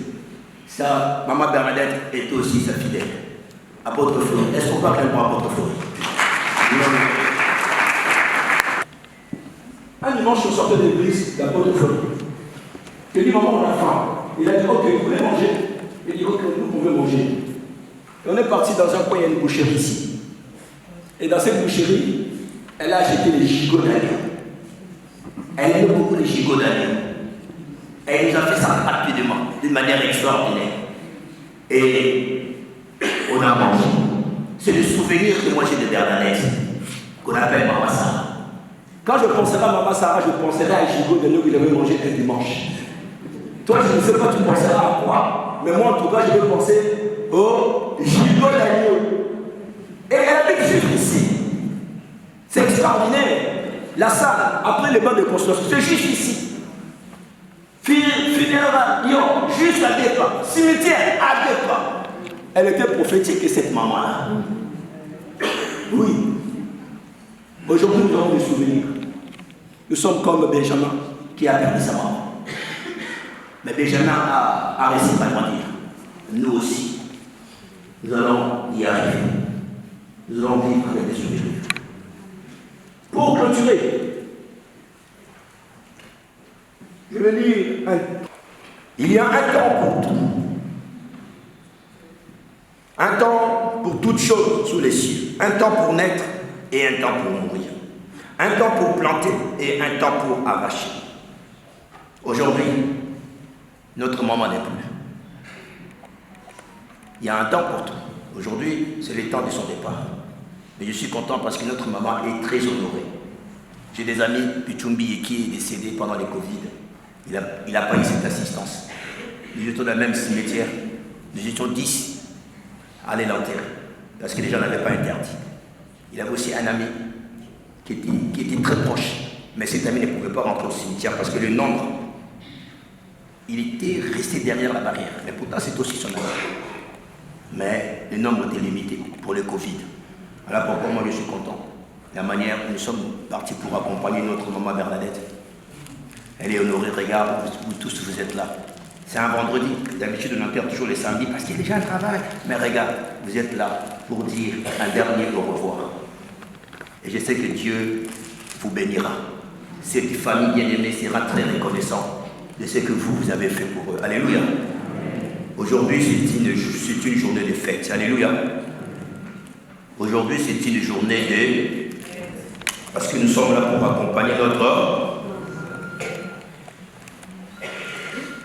Ça, maman Bernadette est aussi sa fidèle. Apôtre Florent. Est-ce qu'on parle pour apôtre Florent? Un dimanche, on sortait de l'église d'apôtre Florent. Je dis, maman, on a faim. Il a dit, ok, vous voulez manger? Il dit, ok, nous pouvons manger. Et on est parti dans un coin, il y a une boucherie ici. Et dans cette boucherie, elle a acheté des gigots d'agneau. Elle aime beaucoup les gigots d'agneau. Elle nous a fait ça rapidement, d'une manière extraordinaire. Et on a mangé. C'est le souvenir que moi j'ai de Bernadette, qu'on appelle Maman Sarah. Quand je penserai à Maman Sarah, je penserai à un gigot d'agneau qu'il avait mangé un dimanche. Toi, je ne sais pas, tu penseras à quoi. Mais moi, en tout cas, je vais penser au gigot d'agneau. Et elle habite juste ici. C'est extraordinaire. La salle, après les bancs de construction, c'est juste ici. Funéraire, juste à 2 pas. Cimetière, à 2 pas. Elle était prophétique, cette maman-là. Oui. Aujourd'hui, nous avons des souvenirs. Nous sommes comme Benjamin qui a perdu sa maman. Mais Benjamin a réussi à grandir. Nous aussi, nous allons y arriver. Nous allons vivre avec des souvenirs. Pour clôturer, je vais lire il y a un temps pour tout. Un temps pour toutes choses sous les cieux. Un temps pour naître et un temps pour mourir. Un temps pour planter et un temps pour arracher. Aujourd'hui, notre maman n'est plus. Il y a un temps pour tout. Aujourd'hui, c'est le temps de son départ. Mais je suis content parce que notre maman est très honorée. J'ai des amis, Pichumbi qui est décédé pendant le Covid. Il n'a pas eu cette assistance. Nous étions dans le même cimetière. Nous étions 10 à aller l'enterrer. Parce que les gens n'avaient pas interdit. Il avait aussi un ami qui était très proche. Mais cet ami ne pouvait pas rentrer au cimetière parce que le nombre, il était resté derrière la barrière. Mais pourtant, c'est aussi son ami. Mais le nombre était limité pour le Covid. Voilà pourquoi moi je suis content. La manière où nous sommes partis pour accompagner notre maman Bernadette. Elle est honorée, regarde, vous tous vous êtes là. C'est un vendredi. D'habitude on enterre toujours les samedis parce qu'il y a déjà un travail. Mais regarde, vous êtes là pour dire un dernier au revoir. Et je sais que Dieu vous bénira. Cette famille bien-aimée sera très reconnaissante de ce que vous avez fait pour eux. Alléluia. Aujourd'hui, c'est une journée de fête. Alléluia. Aujourd'hui, c'est une journée de... Parce que nous sommes là pour accompagner notre...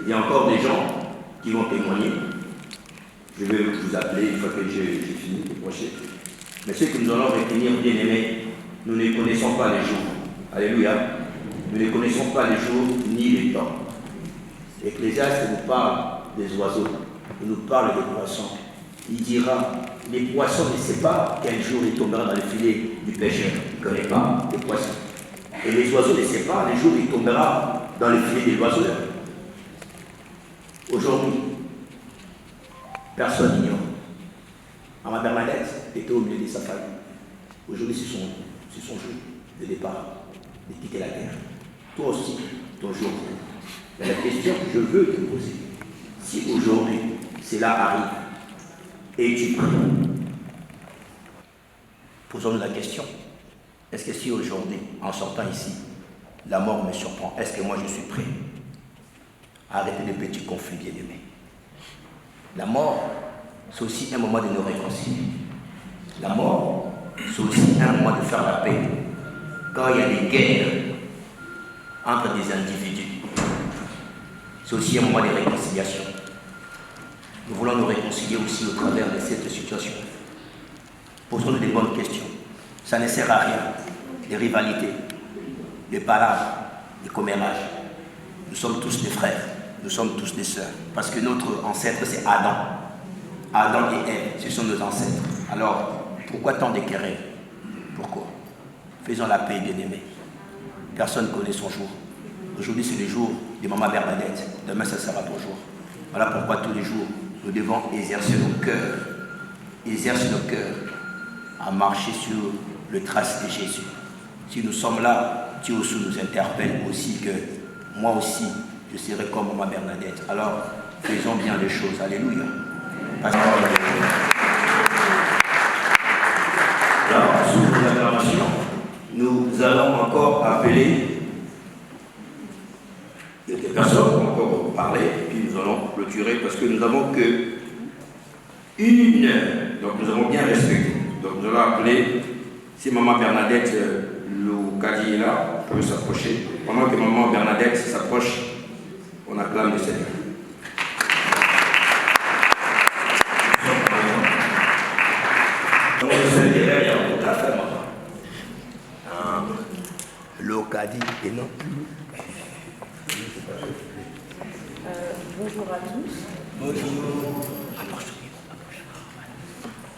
Il y a encore des gens qui vont témoigner. Je vais vous appeler une fois que j'ai fini de prêcher. Mais ce que nous allons retenir, bien aimés, nous ne connaissons pas les jours. Alléluia. Nous ne connaissons pas les jours ni les temps. Ecclésiaste nous parle des oiseaux, il nous parle des poissons. Il dira, les poissons ne savent pas quel jour il tombera dans le filet du pêcheur. Il ne connaît pas les poissons. Et les oiseaux ne savent pas les jours où il tombera dans le filet de l'oiseau. Aujourd'hui, personne n'ignore. Maman Bernadette était au milieu de sa famille. Aujourd'hui, c'est son jour de départ, de quitter la terre. Toi aussi, ton jour. Mais la question que je veux te poser, si aujourd'hui cela arrive, et tu pries, posons-nous la question, est-ce que si aujourd'hui, en sortant ici, la mort me surprend, est-ce que moi je suis prêt à arrêter les petits conflits bien-aimés? La mort, c'est aussi un moment de nous réconcilier. La mort, c'est aussi un moment de faire la paix. Quand il y a des guerres entre des individus, c'est aussi un moment de réconciliation. Nous voulons nous réconcilier aussi au travers de cette situation. Posons-nous des bonnes questions. Ça ne sert à rien. Les rivalités, les palabres, les commérages. Nous sommes tous des frères, nous sommes tous des sœurs. Parce que notre ancêtre, c'est Adam. Adam et Ève, ce sont nos ancêtres. Alors, pourquoi tant de querelles? Pourquoi? Faisons la paix, bien-aimés. Personne ne connaît son jour. Aujourd'hui, c'est le jour de Maman Bernadette. Demain, ça sera ton jour. Voilà pourquoi tous les jours, nous devons exercer nos cœurs à marcher sur le trace de Jésus. Si nous sommes là, Dieu aussi nous interpelle aussi que moi aussi, je serai comme Maman Bernadette. Alors, faisons bien les choses. Alléluia. Parce que... Alors, sous l'acclamation, nous allons encore appeler quelques personnes qui vont encore parler, puis nous allons clôturer parce que nous n'avons que 1 heure. Donc nous avons bien respecté. Donc nous allons appeler, si Maman Bernadette, le casier est là, peut s'approcher. Pendant que Maman Bernadette s'approche, on acclame le Seigneur. L'Ocadie et non plus. Bonjour à tous. Bonjour.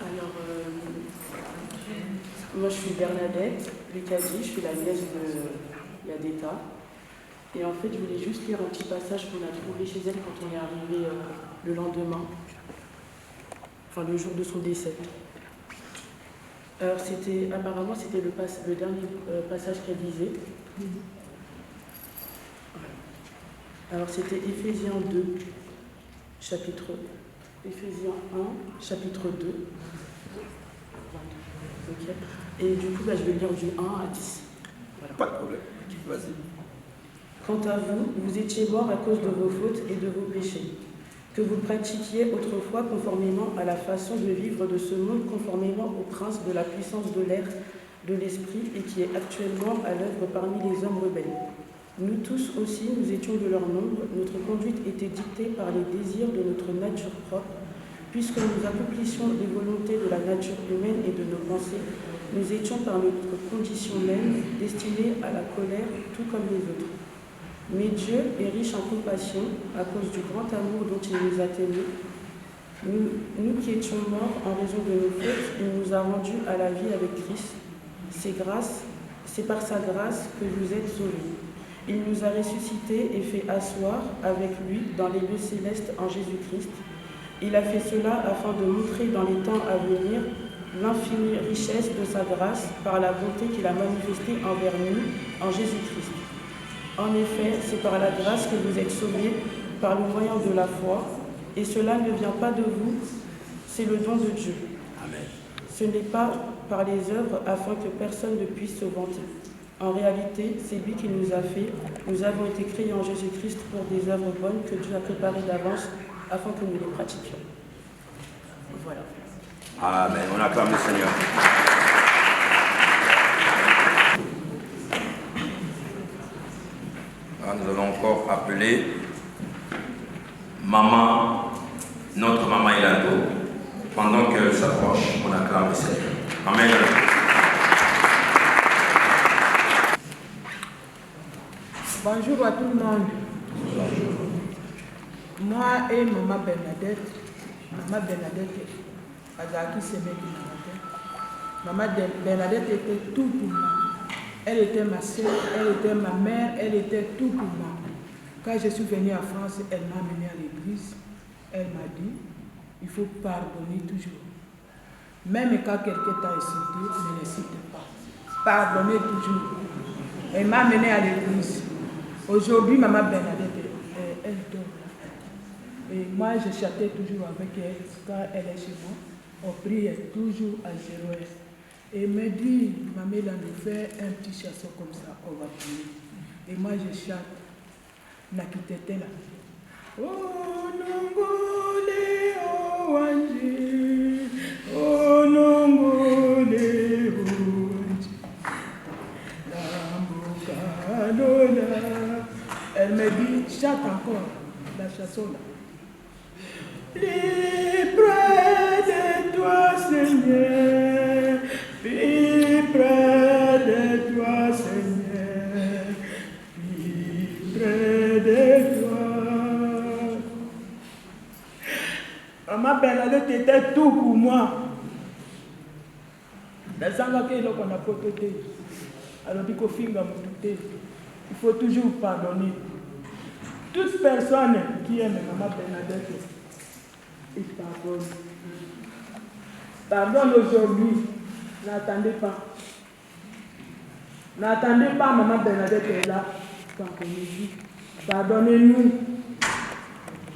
Alors, moi je suis Bernadette Lucadi, je suis la nièce de Yadeta. Et en fait, je voulais juste lire un petit passage qu'on a trouvé chez elle quand on est arrivé le lendemain, enfin le jour de son décès. Alors, apparemment, c'était le dernier passage qu'elle disait. Alors, c'était Éphésiens 2, chapitre 1, chapitre 2. Okay. Et du coup, je vais lire du 1 à 10. Voilà. Pas de problème. Vas-y. Quant à vous, vous étiez morts à cause de vos fautes et de vos péchés, que vous pratiquiez autrefois conformément à la façon de vivre de ce monde, conformément au prince de la puissance de l'air, de l'esprit, et qui est actuellement à l'œuvre parmi les hommes rebelles. Nous tous aussi, nous étions de leur nombre, notre conduite était dictée par les désirs de notre nature propre, Puisque nous accomplissions les volontés de la nature humaine et de nos pensées, nous étions par notre condition même destinés à la colère, tout comme les autres. Mais Dieu est riche en compassion à cause du grand amour dont il nous a aimés. Nous qui étions morts en raison de nos fautes, il nous a rendus à la vie avec Christ. C'est par sa grâce que vous êtes sauvés. Il nous a ressuscités et fait asseoir avec lui dans les lieux célestes en Jésus-Christ. Il a fait cela afin de montrer dans les temps à venir l'infinie richesse de sa grâce par la bonté qu'il a manifestée envers nous en Jésus-Christ. En effet, c'est par la grâce que vous êtes sauvés par le moyen de la foi, et cela ne vient pas de vous, c'est le don de Dieu. Amen. Ce n'est pas par les œuvres afin que personne ne puisse se vanter. En réalité, c'est lui qui nous a fait. Nous avons été créés en Jésus-Christ pour des œuvres bonnes que Dieu a préparées d'avance afin que nous les pratiquions. Voilà. Amen. On acclame le Seigneur. Alors, nous allons encore appeler maman, notre maman Elando. Pendant qu'elle s'approche, on acclame le Seigneur. Amen. Bonjour à tout le monde. Moi et maman Bernadette Azaki Semeki Maman Bernadette était tout pour moi. Elle était ma soeur, elle était ma mère, elle était tout pour moi. Quand je suis venue en France, elle m'a amenée à l'église. Elle m'a dit, il faut pardonner toujours. Même quand quelqu'un t'a insulté, ne l'insulte pas. Pardonnez toujours. Elle m'a amenée à l'église. Aujourd'hui, maman Bernadette, elle dort là. Et moi, je chantais toujours avec elle quand elle est chez moi. On prie toujours à 0 heure. Et elle me dit, maman, là, nous fait un petit chanson comme ça, on va prier. Et moi, je chante. Nakitete là. Oh, nongole, oh, anji. Oh, nongole, oh, anji. Elle me dit, chante encore la chanson là. Plus près de toi, Seigneur, plus près de toi, Seigneur, plus près de toi. Maman Bernadette était tout pour moi. Les gens qui l'ont apporté. Alors, il faut toujours pardonner. Toute personne qui aime maman Bernadette, il pardonne. Pardonne aujourd'hui. N'attendez pas. N'attendez pas, maman Bernadette est là. Quand on nous dit, pardonnez-nous.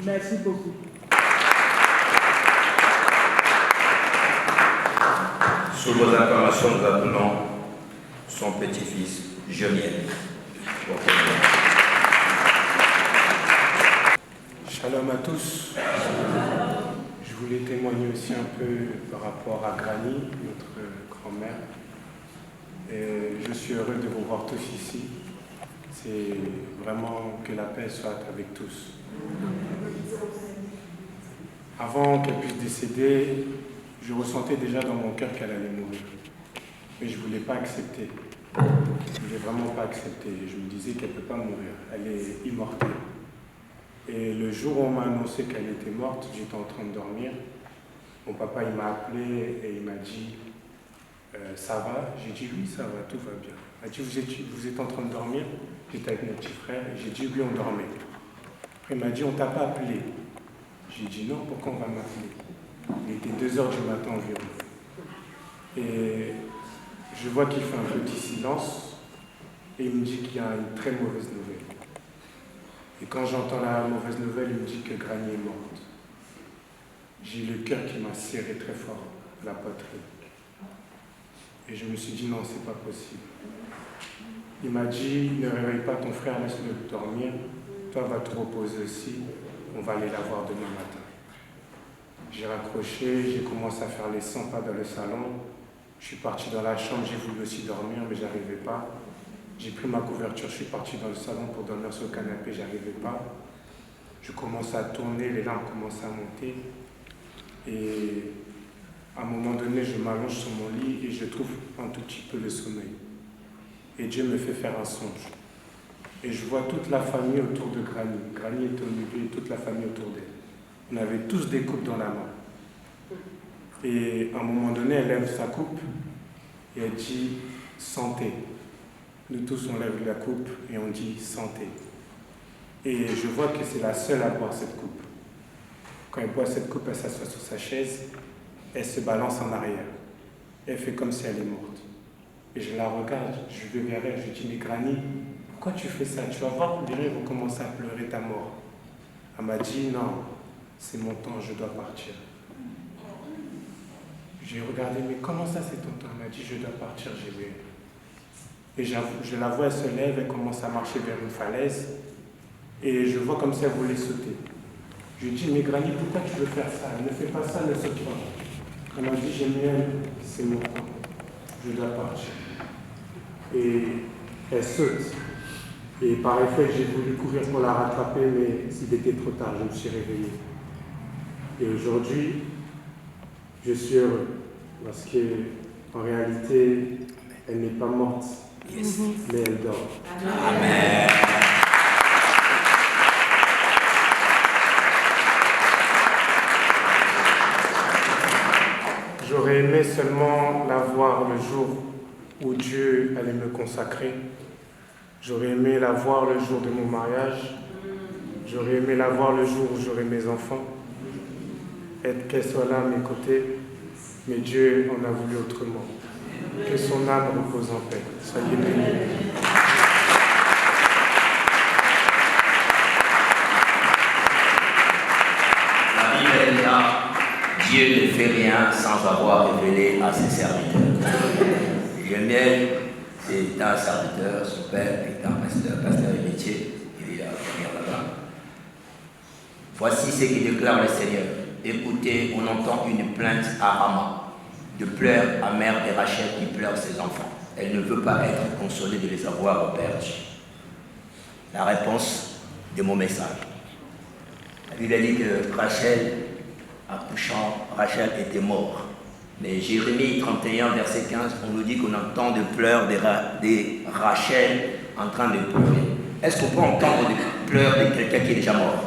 Merci beaucoup. Sous vos acclamations, nous appelons son petit-fils, Julien. Shalom à tous. Je voulais témoigner aussi un peu par rapport à Granny, notre grand-mère. Je suis heureux de vous voir tous ici. C'est vraiment que la paix soit avec tous. Avant qu'elle puisse décéder, je ressentais déjà dans mon cœur qu'elle allait mourir. Mais je ne voulais pas accepter. Je ne voulais vraiment pas accepter. Je me disais qu'elle ne peut pas mourir. Elle est immortelle. Et le jour où on m'a annoncé qu'elle était morte, j'étais en train de dormir. Mon papa, il m'a appelé et il m'a dit ça va? J'ai dit oui, ça va, tout va bien. Il m'a dit vous êtes en train de dormir? J'étais avec mon petit frère et j'ai dit oui, on dormait. Après, il m'a dit on t'a pas appelé? J'ai dit non, pourquoi on va m'appeler? Il était 2h du matin environ. Et je vois qu'il fait un petit silence et il me dit qu'il y a une très mauvaise nouvelle. Et quand j'entends la mauvaise nouvelle, il me dit que Granny est morte. J'ai le cœur qui m'a serré très fort, la poitrine. Et je me suis dit non, c'est pas possible. Il m'a dit ne réveille pas ton frère, laisse-le dormir. Toi, va te reposer aussi. On va aller la voir demain matin. J'ai raccroché, j'ai commencé à faire les 100 pas dans le salon. Je suis parti dans la chambre, j'ai voulu aussi dormir, mais j'arrivais pas. J'ai pris ma couverture, je suis parti dans le salon pour dormir sur le canapé, j'arrivais pas. Je commençais à tourner, les larmes commençaient à monter. Et à un moment donné, je m'allonge sur mon lit et je trouve un tout petit peu le sommeil. Et Dieu me fait faire un songe. Et je vois toute la famille autour de Granny. Granny est au milieu et toute la famille autour d'elle. On avait tous des coupes dans la main. Et à un moment donné, elle lève sa coupe et elle dit « santé ». Nous tous, on lève la coupe et on dit « santé ». Et je vois que c'est la seule à boire cette coupe. Quand elle boit cette coupe, elle s'assoit sur sa chaise, elle se balance en arrière. Elle fait comme si elle est morte. Et je la regarde, je vais vers elle, je dis « mais Granny, pourquoi tu fais ça? Tu vas voir que les gens vont commencer à pleurer ta mort. » Elle m'a dit « non, c'est mon temps, je dois partir. » J'ai regardé, mais comment ça c'est ton temps? Elle m'a dit, je dois partir, j'ai vu. Et je la vois, elle se lève, elle commence à marcher vers une falaise. Et je vois comme si elle voulait sauter. Je lui dis, mais Granny, pourquoi tu veux faire ça? Ne fais pas ça, ne saute pas. Elle m'a dit, j'aime bien, c'est mon temps. Je dois partir. Et elle saute. Et par effet, j'ai voulu courir pour la rattraper, mais il était trop tard, je me suis réveillé. Et aujourd'hui, je suis heureux. Parce qu'en réalité, elle n'est pas morte, mais elle dort. Amen. J'aurais aimé seulement la voir le jour où Dieu allait me consacrer. J'aurais aimé la voir le jour de mon mariage. J'aurais aimé la voir le jour où j'aurai mes enfants. Qu'elle soit là à mes côtés. Mais Dieu en a voulu autrement. Que son âme repose en paix. Soyez bénis. La Bible est là. Dieu ne fait rien sans avoir révélé à ses serviteurs. J'aimais, c'est un serviteur, son père est un pasteur héritier. Il est à venir là-bas. Voici ce que déclare le Seigneur. Écoutez, on entend une plainte à Rama, de pleurs amères de Rachel qui pleure ses enfants. Elle ne veut pas être consolée de les avoir perdus. La réponse de mon message. La Bible dit que Rachel, accouchant, Rachel était morte. Mais Jérémie 31, verset 15, on nous dit qu'on entend des pleurs de Rachel en train de pleurer. Est-ce qu'on peut entendre des pleurs de quelqu'un qui est déjà mort?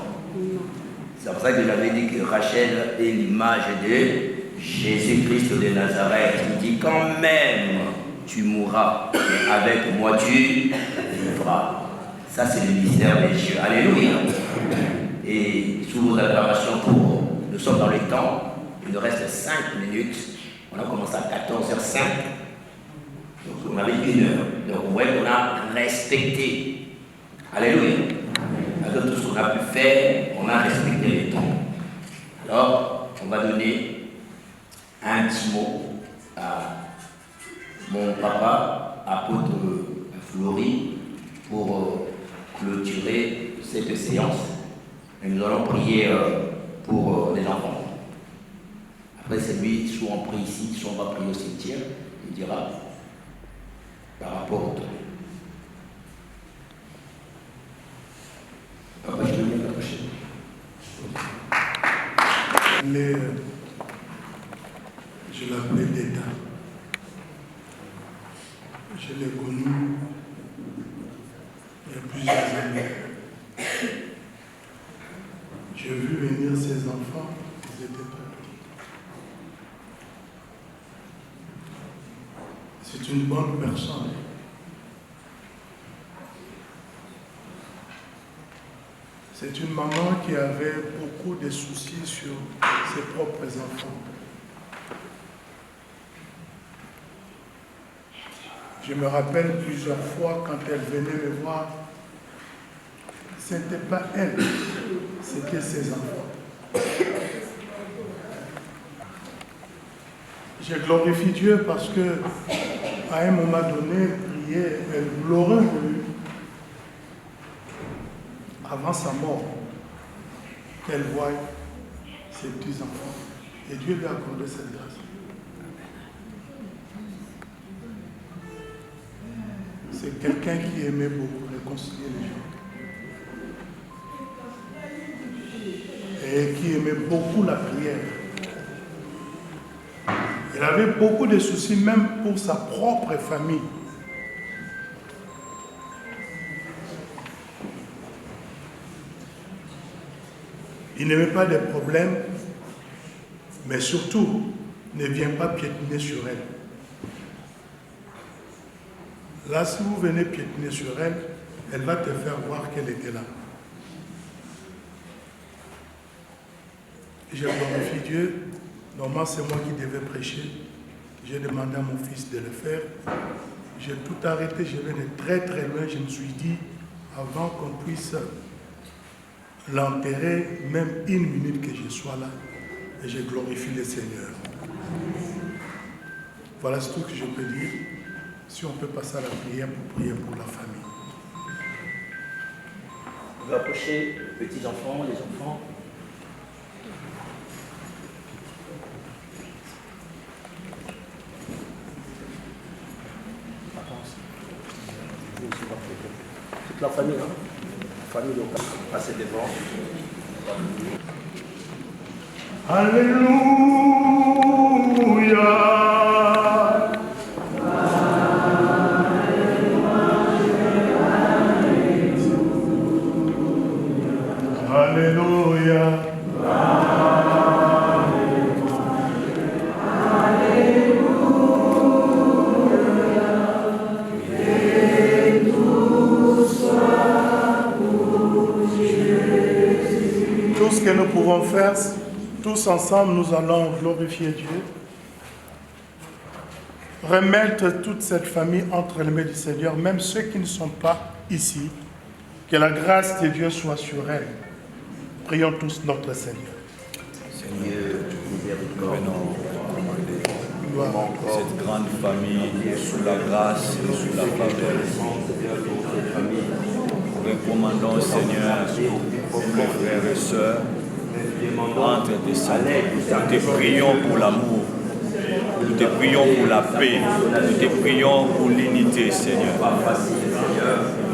C'est pour ça que j'avais dit que Rachel est l'image de Jésus-Christ de Nazareth. Il dit quand même tu mourras, mais avec moi tu vivras. Ça c'est le mystère des cieux. Alléluia. Et sous vos acclamations, nous sommes dans le temps, il nous reste 5 minutes. On a commencé à 14h05. Donc on avait 1 heure. Donc vous voyez qu'on a respecté. Alléluia. Avec tout ce qu'on a pu faire, on a respecté les temps. Alors, on va donner un petit mot à mon papa, apôtre Fleury, pour clôturer cette séance. Et nous allons prier pour les enfants. Après, c'est lui, soit on prie ici, soit on va prier au cimetière, il dira par rapport au temps. Papa, je te mets la prochaine. Je l'appelais Déda. Je l'ai connu il y a plusieurs années. J'ai vu venir ses enfants, ils étaient pas là. C'est une bonne personne. C'est une maman qui avait beaucoup de soucis sur ses propres enfants. Je me rappelle plusieurs fois quand elle venait me voir, ce n'était pas elle, c'était ses enfants. Je glorifie Dieu parce que, à un moment donné, elle l'aurait voulu, avant sa mort, qu'elle voie ses petits-enfants. Et Dieu lui a accordé cette grâce. C'est quelqu'un qui aimait beaucoup réconcilier les gens. Et qui aimait beaucoup la prière. Il avait beaucoup de soucis même pour sa propre famille. Il n'aimait pas des problèmes, mais surtout, ne viens pas piétiner sur elle. Là, si vous venez piétiner sur elle, elle va te faire voir qu'elle était là. J'ai glorifié Dieu. Normalement, c'est moi qui devais prêcher. J'ai demandé à mon fils de le faire. J'ai tout arrêté, je venais très très loin. Je me suis dit, avant qu'on puisse l'enterrer, même une minute que je sois là, et je glorifie le Seigneur. Voilà ce que je peux dire. Si on peut passer à la prière pour prier pour la famille. On va approcher les petits enfants, les enfants. Toute la famille, hein? La famille locale. Passez devant. Alléluia. Alléluia. Tout ce que nous pouvons faire, tous ensemble, nous allons glorifier Dieu. Remettre toute cette famille entre les mains du Seigneur, même ceux qui ne sont pas ici. Que la grâce de Dieu soit sur elles. Prions tous notre Seigneur. Seigneur, miséricorde. Cette grande famille sous la grâce et sous la faveur. Recommandons, Seigneur, mes frères et sœurs, entre tes saints. Nous te prions pour l'amour. Nous te prions pour la paix. Nous te prions pour l'unité, Seigneur.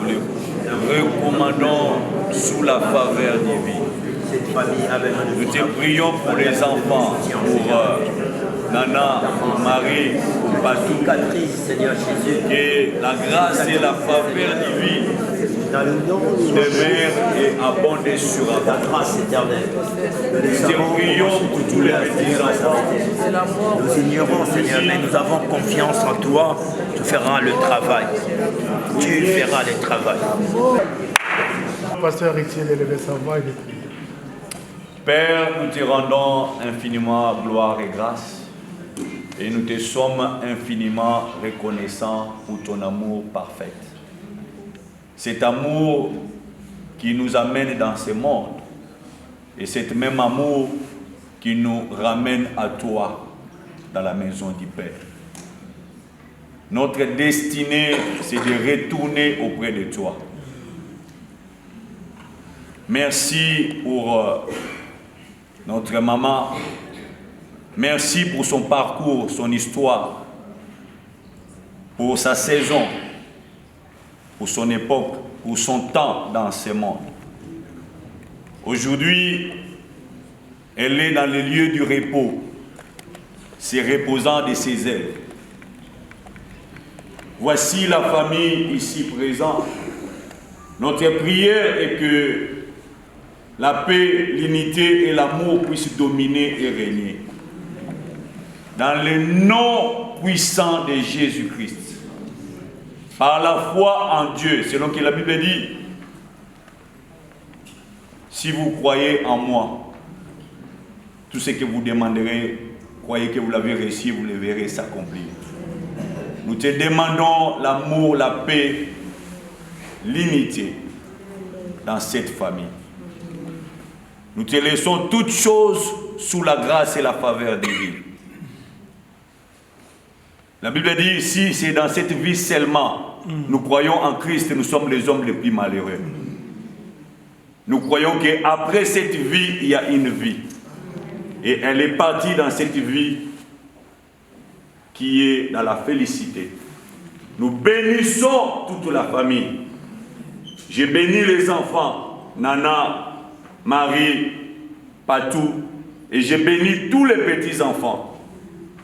Nous les recommandons sous la faveur divine. Nous te prions pour les enfants, pour Nana, pour Marie, pour Patou. Seigneur Jésus. Que la grâce et la faveur divine demeurent et abondent sur la grâce éternelle. Nous te prions pour tous les petits enfants. Nous ignorons, Seigneur, mais nous avons confiance en toi. Tu feras le travail. Tu feras le travail. Pasteur Rixier de lever sa voix et de prier. Père, nous te rendons infiniment gloire et grâce et nous te sommes infiniment reconnaissants pour ton amour parfait. Cet amour qui nous amène dans ce monde et cet même amour qui nous ramène à toi dans la maison du Père. Notre destinée, c'est de retourner auprès de toi. Merci pour notre maman. Merci pour son parcours, son histoire, pour sa saison, pour son époque, pour son temps dans ce monde. Aujourd'hui, elle est dans le lieu du repos, se reposant de ses ailes. Voici la famille ici présente. Notre prière est que la paix, l'unité et l'amour puissent dominer et régner. Dans le nom puissant de Jésus-Christ. Par la foi en Dieu, selon que la Bible dit, si vous croyez en moi, tout ce que vous demanderez, croyez que vous l'avez reçu, vous le verrez s'accomplir. Nous te demandons l'amour, la paix, l'unité dans cette famille. Nous te laissons toutes choses sous la grâce et la faveur divine. La Bible dit ici, c'est dans cette vie seulement. Nous croyons en Christ et nous sommes les hommes les plus malheureux. Nous croyons qu'après cette vie, il y a une vie. Et elle est partie dans cette vie qui est dans la félicité. Nous bénissons toute la famille. J'ai béni les enfants, Nana, Marie, Patou, et j'ai béni tous les petits enfants.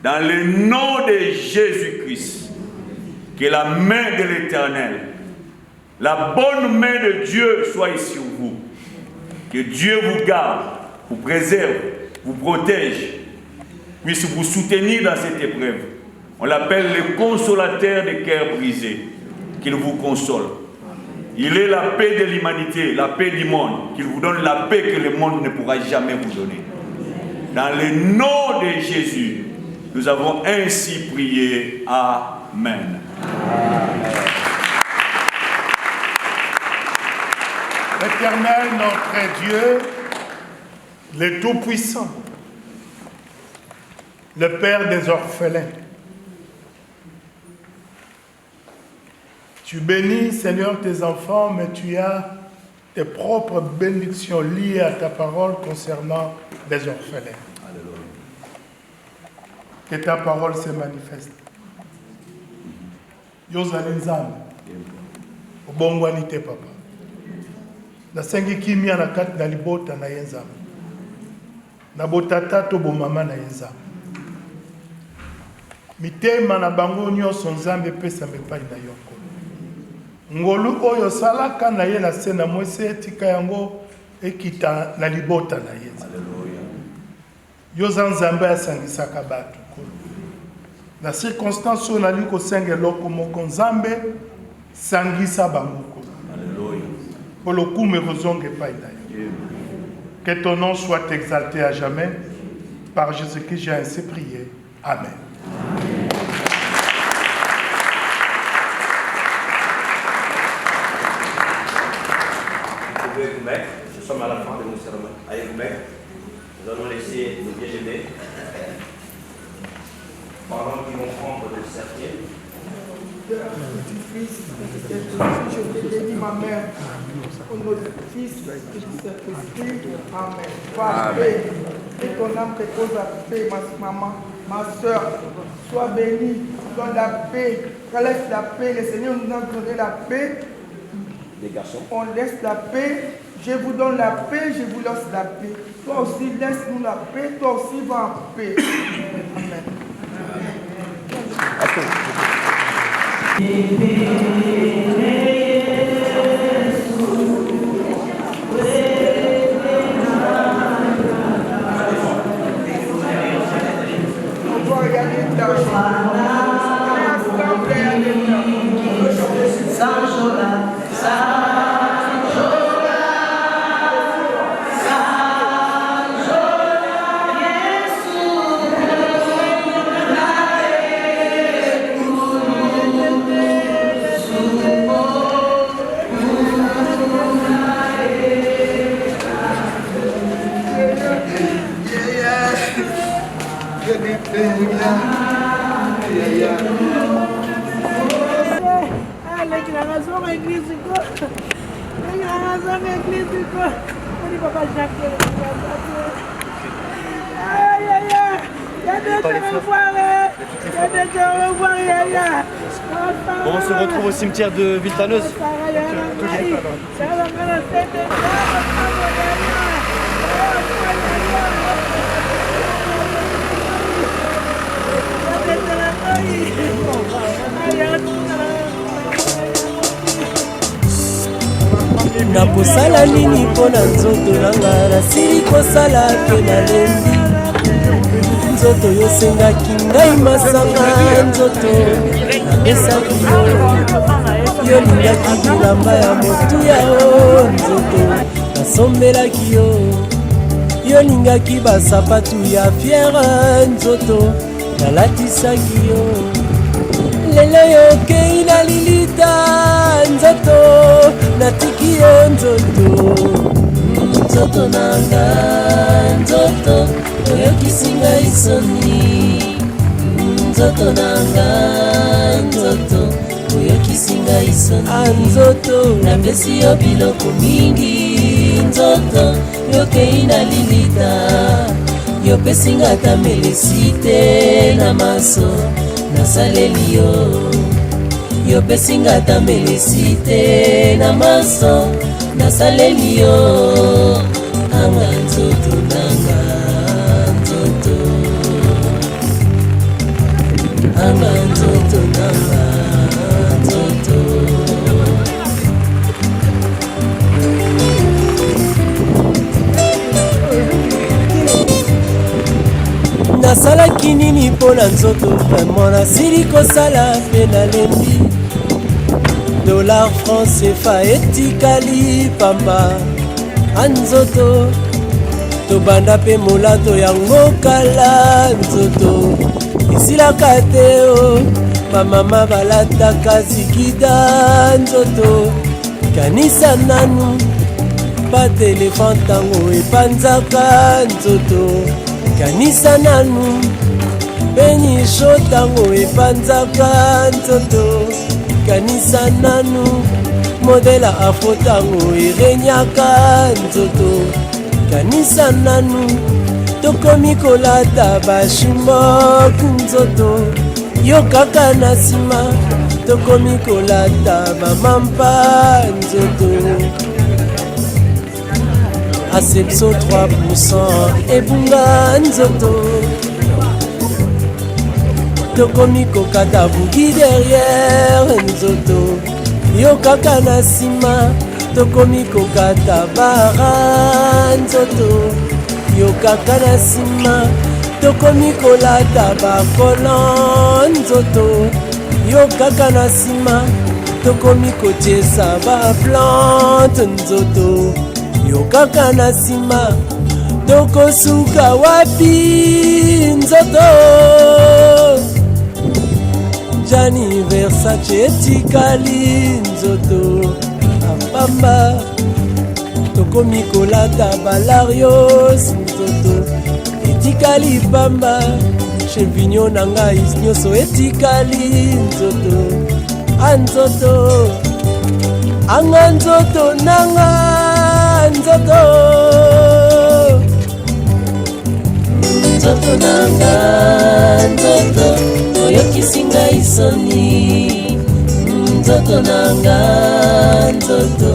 Dans le nom de Jésus-Christ, que la main de l'Éternel, la bonne main de Dieu soit sur vous. Que Dieu vous garde, vous préserve, vous protège, puisse vous soutenir dans cette épreuve. On l'appelle le consolateur des cœurs brisés. Qu'il vous console. Il est la paix de l'humanité, la paix du monde. Qu'il vous donne la paix que le monde ne pourra jamais vous donner. Dans le nom de Jésus, nous avons ainsi prié. Amen. L'Éternel, notre Dieu, le Tout-Puissant, le Père des orphelins, tu bénis, Seigneur, tes enfants, mais tu as tes propres bénédictions liées à ta parole concernant les orphelins. Que ta parole se manifeste. Yozali nzambe, obongwani te papa. Nasengi kimia na kati na libota na yenzambe. Na botata to bomama na yenzambe. Mitema na bango nyonso nzambe pesa mepai na yoko. Ngolu oyo salaka na ye na se na mwese etika yango ekita na libota na ye. Yoza nzambe asangisaka batu. Na circonstance oyo nali kosenga eloko moko nzambe sangisa bango. Pour le coup, me rezongue pas d'ailleurs. Que ton nom soit exalté à jamais. Par Jésus-Christ, j'ai ainsi prié. Amen. Vous pouvez vous mettre. Nous sommes à la fin de nos cérémonies. Allez vous mettre. Nous allons laisser nos bien-aimés, pendant qu'ils vont prendre le cercueil. Petit-fils, je te bénis ma mère, au nom du Fils et du Saint-Esprit. Amen. Par paix, que ton âme repose à paix, ma maman, ma soeur, sois bénie, donne la paix, relève la paix. Le Seigneur nous a donné la paix. Les garçons. On laisse la paix. Je vous donne la paix, je vous laisse la paix. Toi aussi, laisse-nous la paix, toi aussi, va en paix. Amen. Bon, on se retrouve au cimetière de Villetaneuse. nakosala nini mpo na nzoto nanga nasili kosala ke nalembi nzoto yosengaki ngai masanga nzoto namesaki yo lingaki bilamba ya motuya o nzoto nasombelaki yo lingaki basapatu ya fiere nzoto nalatisaki yo lelo yokei na lilita nzoto natiki yo nzoto nanga nzoto oyokisi ngai soni nzoto nanga nzoto oyokisi ngai soni nzoto napesi yo biloko mingi nzoto yokei na lilita yopesi nga ata melesi te na maso nasaleli yo pesi nga ata melesi te na maso nasaleli yo anga nzoto nanga nzoto anga nzoto nanga nzoto. Nasalaki nini mpo na nzoto vraimen nasili kosala mpe nalembi. Dollar franc CFA etikali pamba anzoto. Tobanda mpe molato yango kala nzoto esilaka te o. Bamama balataka zikida nzoto kanisa nanu batelefone ntango epanzaka nzoto kanisa nanu benisho ntango epanzaka nzoto kanisa nanu modela afro ntango erenyaka nzoto kanisa nanu tokomi kolata bashumoku nzoto yo kaka na nsima tokomi kolata bamampa nzoto. Asepso 3% ebunga nzoto tokomi kokata bugi derrière nzoto yo kaka na nsima tokomi kokata bara nzoto yo kaka na nsima tokomi kolata bakolon nzoto yo kaka na nsima tokomi kotiesa baplante nzoto yo kaka na nsima tokosuka wapi nzoto. Gianni Versace etikali nzoto apamba tokomi kolata balarios nzoto etikali pamba chevinyo na ngai nyonso etikali nzoto anzoto anga nzoto nanga nzoto nzoto nanga nzoto oyokisi ngai soni nzoto nanga nzoto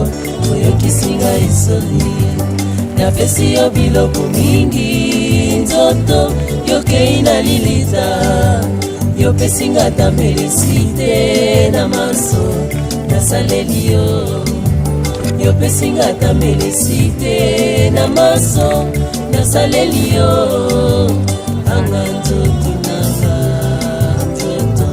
oyokisi ngai soni napesi yo biloko mingi nzoto yokei na lilita yopesi nga tambelisi te na maso nasaleli yo yopesi nga tambelisi te na maso nasaleli yo anga nzoto nanga nzoto.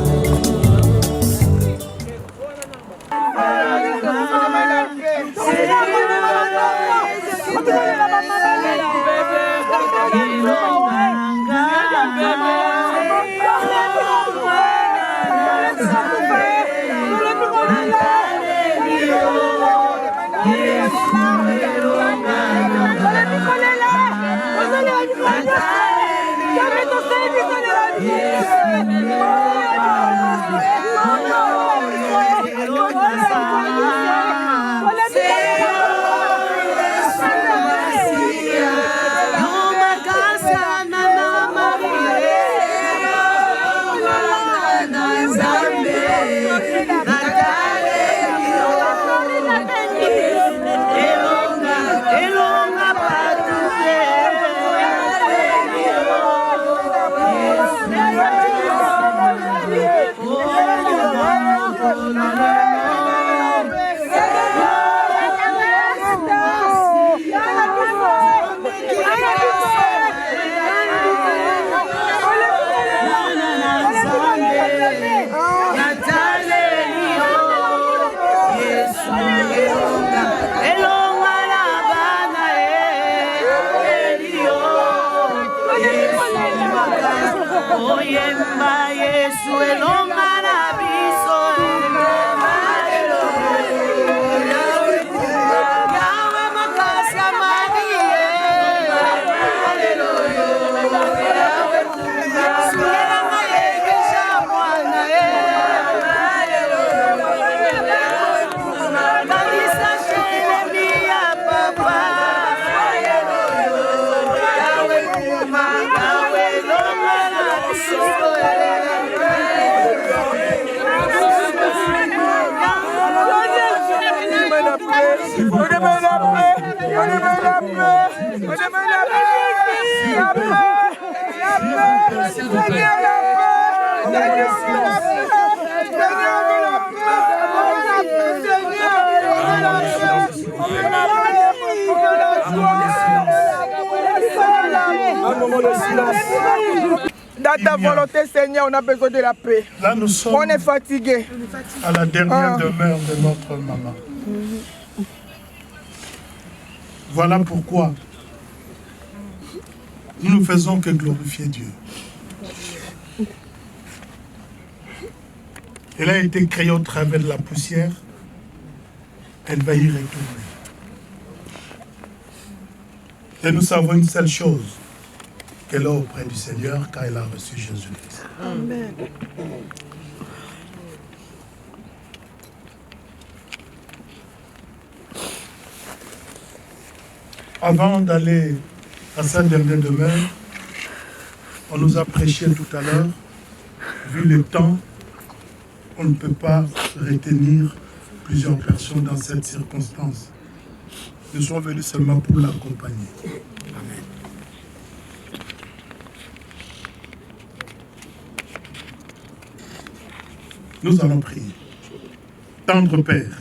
Dans ta volonté, Seigneur, on a besoin de la paix. Là, nous sommes on est fatigué. À la dernière demeure de notre maman. Voilà pourquoi nous ne faisons que glorifier Dieu. Elle a été créée au travers de la poussière. Elle va y retourner. Et nous savons une seule chose, qu'elle est auprès du Seigneur car elle a reçu Jésus-Christ. Amen. Avant d'aller à sa dernière demeure, on nous a prêché tout à l'heure, vu le temps, on ne peut pas retenir plusieurs personnes dans cette circonstance. Nous sommes venus seulement pour l'accompagner. Amen. Nous allons prier. Tendre Père,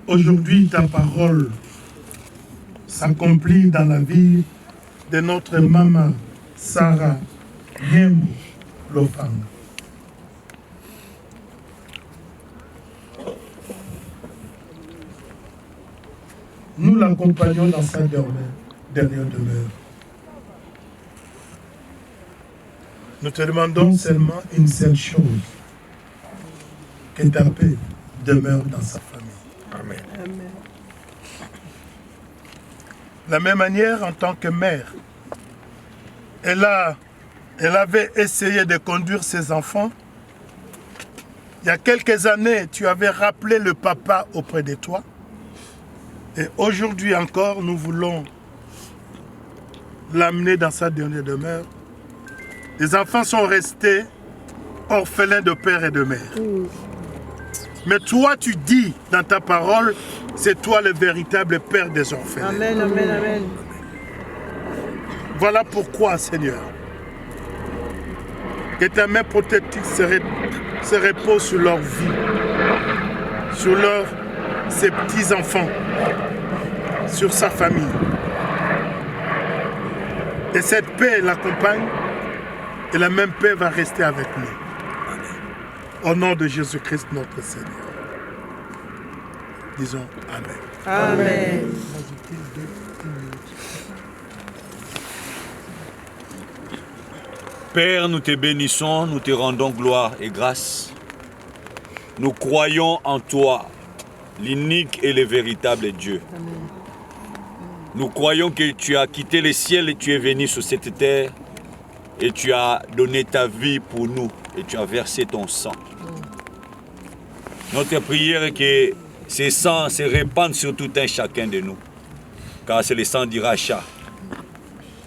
aujourd'hui ta parole s'accomplit dans la vie de notre maman Sarah Yembo Lofang. Nous l'accompagnons dans sa dernière demeure. Nous te demandons seulement une seule chose, que ta paix demeure dans sa famille. Amen. Amen. De la même manière, en tant que mère, elle avait essayé de conduire ses enfants. Il y a quelques années, tu avais rappelé le papa auprès de toi. Et aujourd'hui encore, nous voulons l'amener dans sa dernière demeure. Les enfants sont restés orphelins de père et de mère. Mais toi, tu dis dans ta parole, c'est toi le véritable père des orphelins. Amen, amen, amen. Voilà pourquoi, Seigneur, que ta main protectrice se repose sur leur vie, sur ses petits-enfants, sur sa famille. Et cette paix l'accompagne, et la même paix va rester avec nous. Au nom de Jésus-Christ, notre Seigneur. Disons Amen. Amen. Père, nous te bénissons, nous te rendons gloire et grâce. Nous croyons en toi, l'unique et le véritable Dieu. Nous croyons que tu as quitté le ciel et tu es venu sur cette terre et tu as donné ta vie pour nous et tu as versé ton sang. Notre prière est que ce sang se répande sur tout un chacun de nous, car c'est le sang du rachat.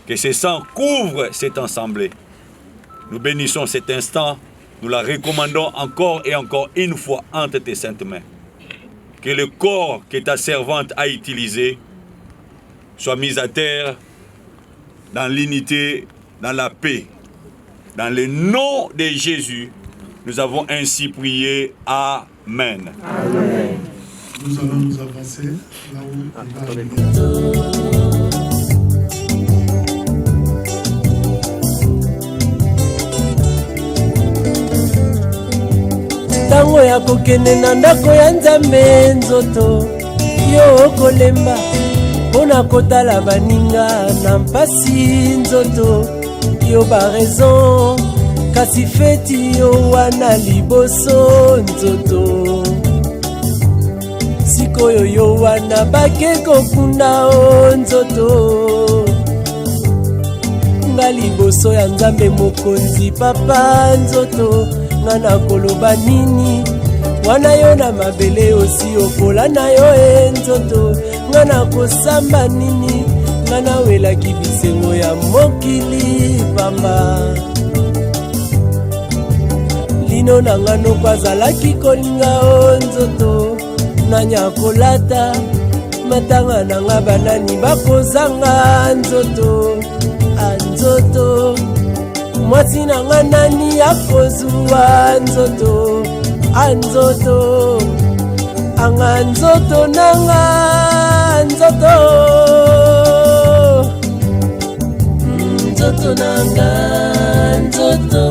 Que ce sang couvre cette assemblée. Nous bénissons cet instant, nous la recommandons encore et encore une fois entre tes saintes mains. Que le corps que ta servante a utilisé soit mis à terre dans l'unité, dans la paix. Dans le nom de Jésus, nous avons ainsi prié. Amen. Amen. Nous allons nous avancer là où il va. Ntango ya kokende na ndako ya Nzambe nzoto yo kolemba mpona kotala baninga na mpasi nzoto yo baraison kasi feti yo wana liboso nzoto sikoyo yo wana bake kokunda o nzoto nga liboso ya Nzambe mokonzi papa nzoto nga na koloba nini wana yo na mabele osi okola na yo nzoto nga na kosamba nini nga na welaki bisengo ya mokili pamba lino na nga noko azalaki kolinga o nzoto nanya kolata matanga na nga banani bakozanga nzoto anzoto mwasi nanga nani akozwa nzoto anzoto anga nzoto nanga nzoto nzoto nanga nzoto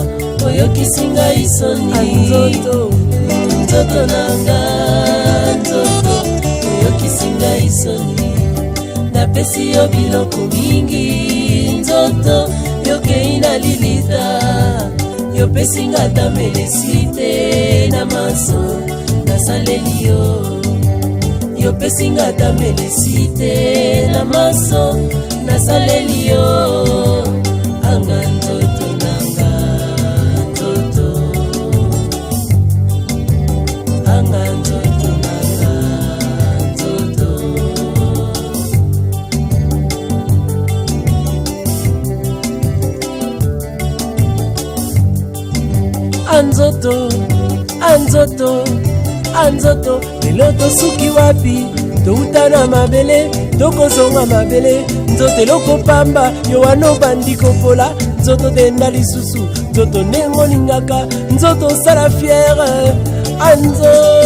oyokisinga isoni nzoto nzoto nanga nzoto oyokisinga isoni napesi yo biloko mingi nzoto yokei na lilita yopesinga tamelesi te na maso nasaleli yo yopesinga tamelesi te na maso nasaleli yo anga nzoto nanga nzoto anga nzoto nanga nzoto anzoto anzoto anzoto lelo tosuki wapi touta na mabele tokozonga mabele nzoto eloko pamba yo wana obandi kopola nzoto tenda lisusu nzoto ndenge olingaka nzoto osala fiere anzoto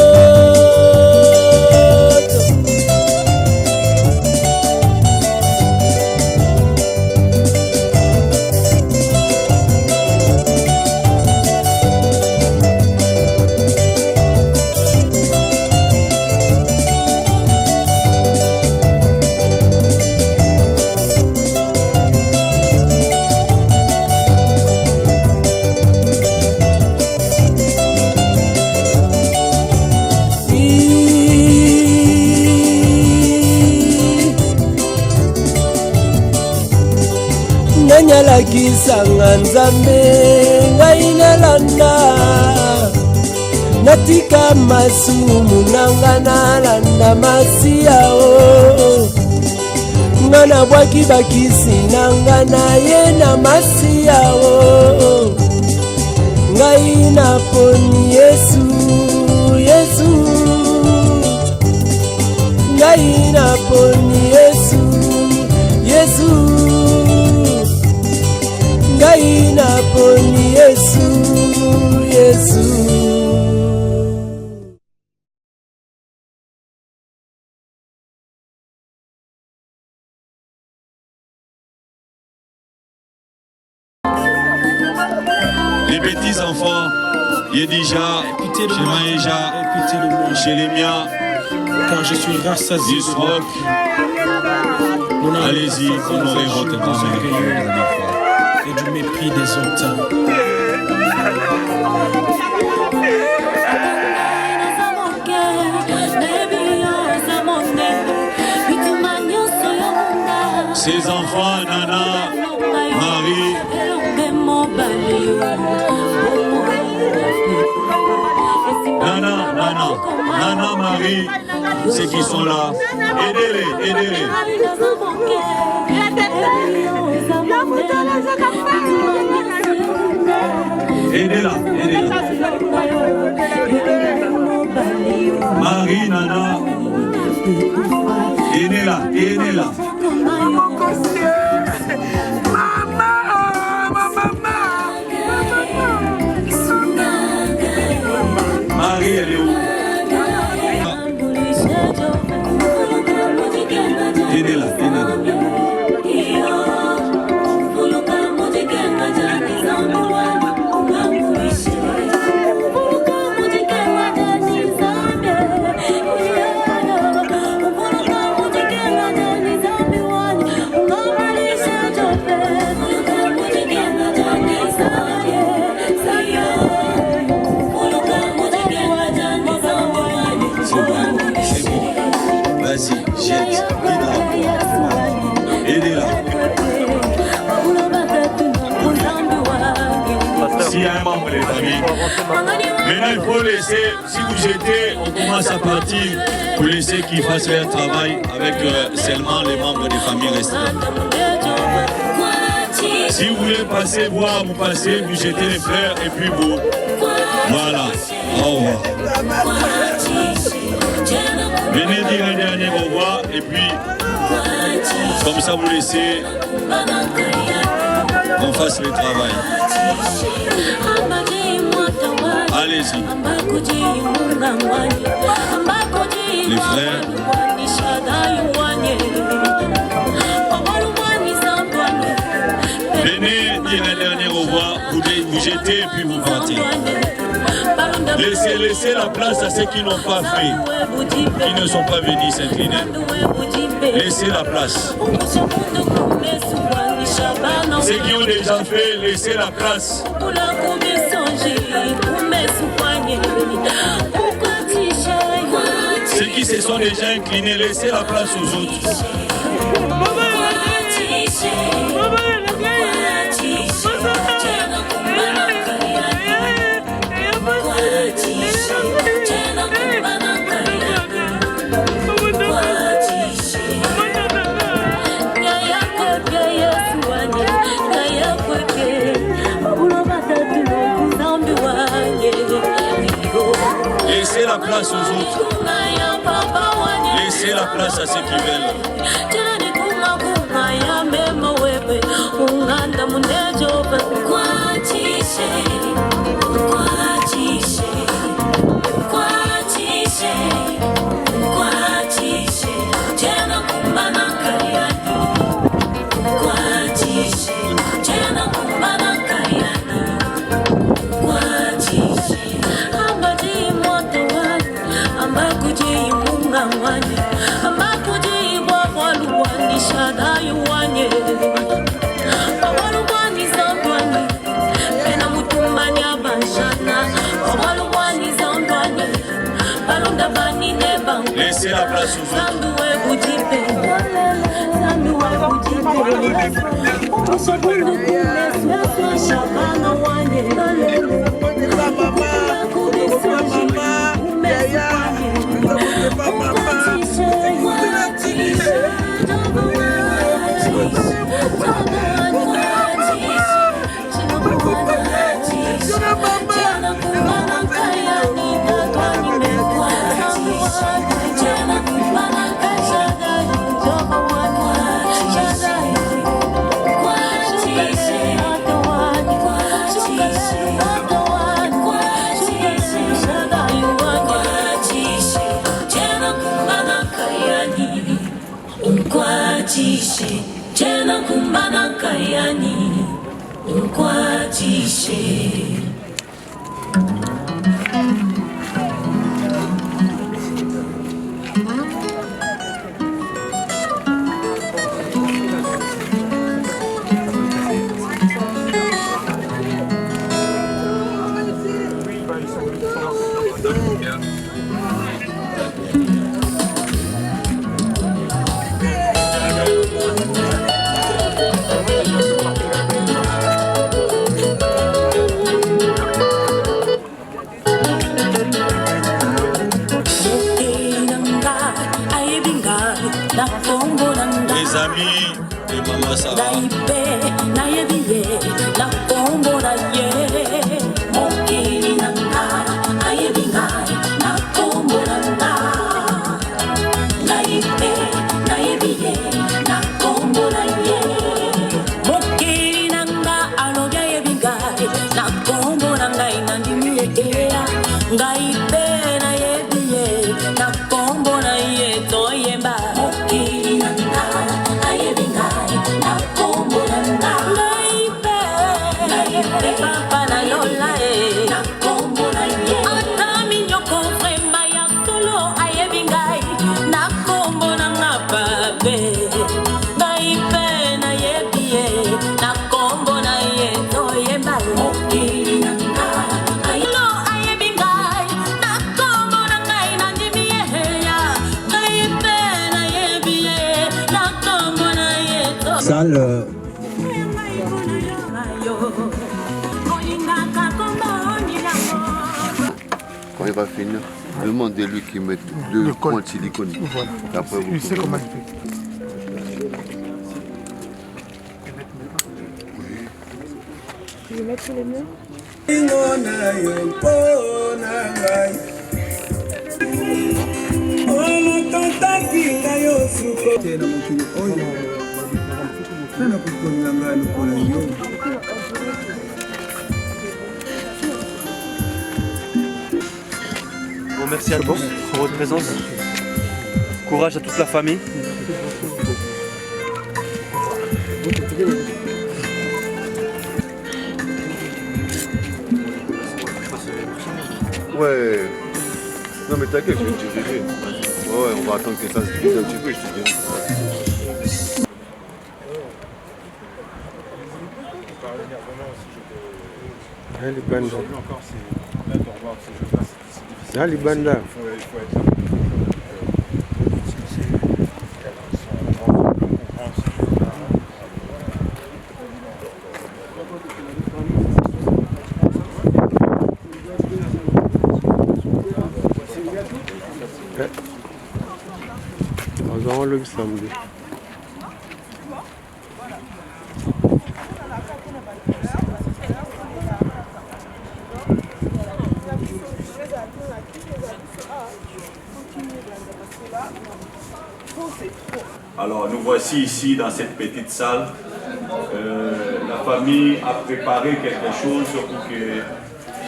nanyalakisanga nzambe ngai nalanda natika masumu nanga nalanda masiyao nga nabwaki bakisi nanga naye na masiyao ngai naponi yesu yesu ngai naponi yesu yesu ngai naponi yesu yesu Les petits enfants, Yedija, chez Maïja, chez les miens, car je suis rassasié du rock. Allez-y, honorez votre grand-mère. Et du mépris des autres. Ses enfants, Nana, Marie, Nana, Marie, ceux qui sont là, aidez-les, aidez-les. Aidez-la, aidez-la. Marie, Nana, aidez-la, aidez-la. Marie, elle est où? Aidez-la, aidez-la. Vas-y, jette, aidez-la. S'il y a un membre de la famille, maintenant il faut laisser, si vous jetez, on commence à partir pour laisser qu'ils fassent leur travail avec seulement les membres des familles restantes. Si vous voulez passer, voir, vous passez, vous jetez les fleurs et puis vous. Voilà. Au revoir. Venez dire un dernier au revoir et puis comme ça vous laissez. qu'on fasse le travail. Allez-y. Les frères. Venez dire un dernier au revoir, vous jetez et puis vous partez. Laissez la place à ceux qui n'ont pas fait, qui ne sont pas venus s'incliner. Laissez la place. Ceux qui ont déjà fait, laissez la place. Ceux qui se sont déjà inclinés, laissez la place aux autres. Laissez la place aux autres. Laissez la place à ceux qui veulent. Laissez la place aux autres. Tena kumbana kayani ukwatishe. Les amis de Maman Sarah. Salle. Quand il va finir, demandez-lui qu'il mette 2 points de silicone. Voilà. Après, vous sais comment il fait. Tu veux mettre sur les murs? Vraiment, merci à tous pour votre présence. Courage à toute la famille. Ouais. Non mais t'inquiète, je vais te diriger. Ouais, on va attendre que ça se vide un petit peu, je te dis. Les bandas. Ah, les bandas. Nous avons le samedi. Alors nous voici ici dans cette petite salle. La famille a préparé quelque chose pour que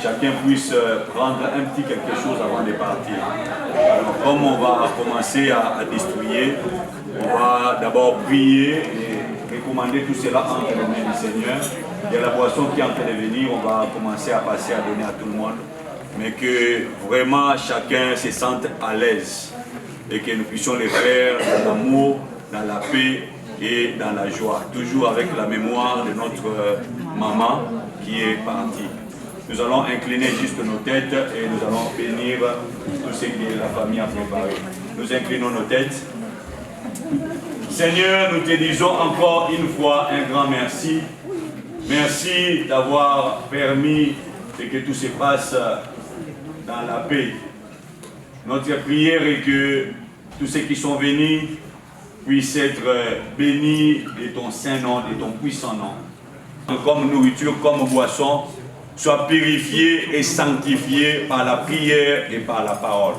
chacun puisse prendre un petit quelque chose avant de partir. Alors comme on va commencer à distribuer, on va d'abord prier et recommander tout cela entre les mains du Seigneur. Il y a la boisson qui est en train de venir, on va commencer à passer à donner à tout le monde. Mais que vraiment chacun se sente à l'aise et que nous puissions les faire dans l'amour, dans la paix et dans la joie. Toujours avec la mémoire de notre maman qui est partie. Nous allons incliner juste nos têtes et nous allons bénir tout ce que la famille a préparé. Nous inclinons nos têtes. Seigneur, nous te disons encore une fois un grand merci. Merci d'avoir permis que tout se passe dans la paix. Notre prière est que tous ceux qui sont venus puissent être bénis de ton saint nom, de ton puissant nom. Comme nourriture, comme boisson, soient purifiés et sanctifiés par la prière et par la parole.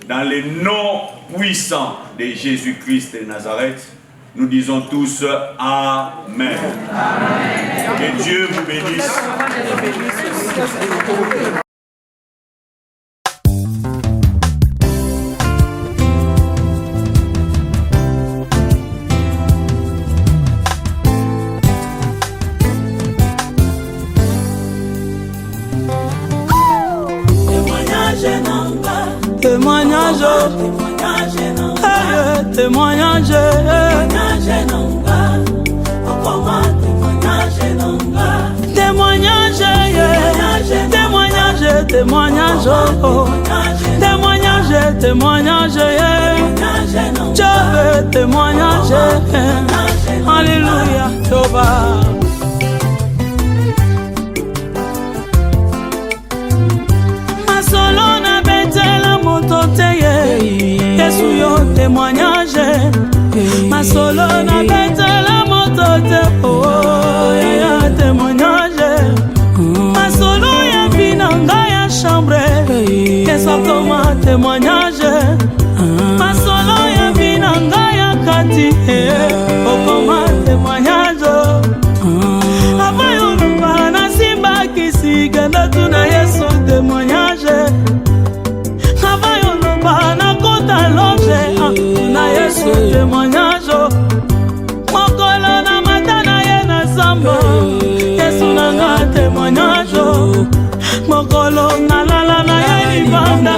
Dans le nom puissant de Jésus-Christ de Nazareth, nous disons tous Amen. Amen. Que Dieu vous bénisse. Témoignage, témoignage, témoignage, témoignage, témoignage, témoignage, témoignage, je veux témoignage, alléluia, Toba. Yesu yo témoignage masolo na bete la motote oh ya témoignage masolo ya binanga ya chambre Yesu koma témoignage masolo ya binanga ya kati okoma témoignage abayo na simba kisigenda tuna Yesu témoignage na Yesu témoignage mokolo na matana ye na samba Yesu nanga témoignage mokolo na lala na ye libanda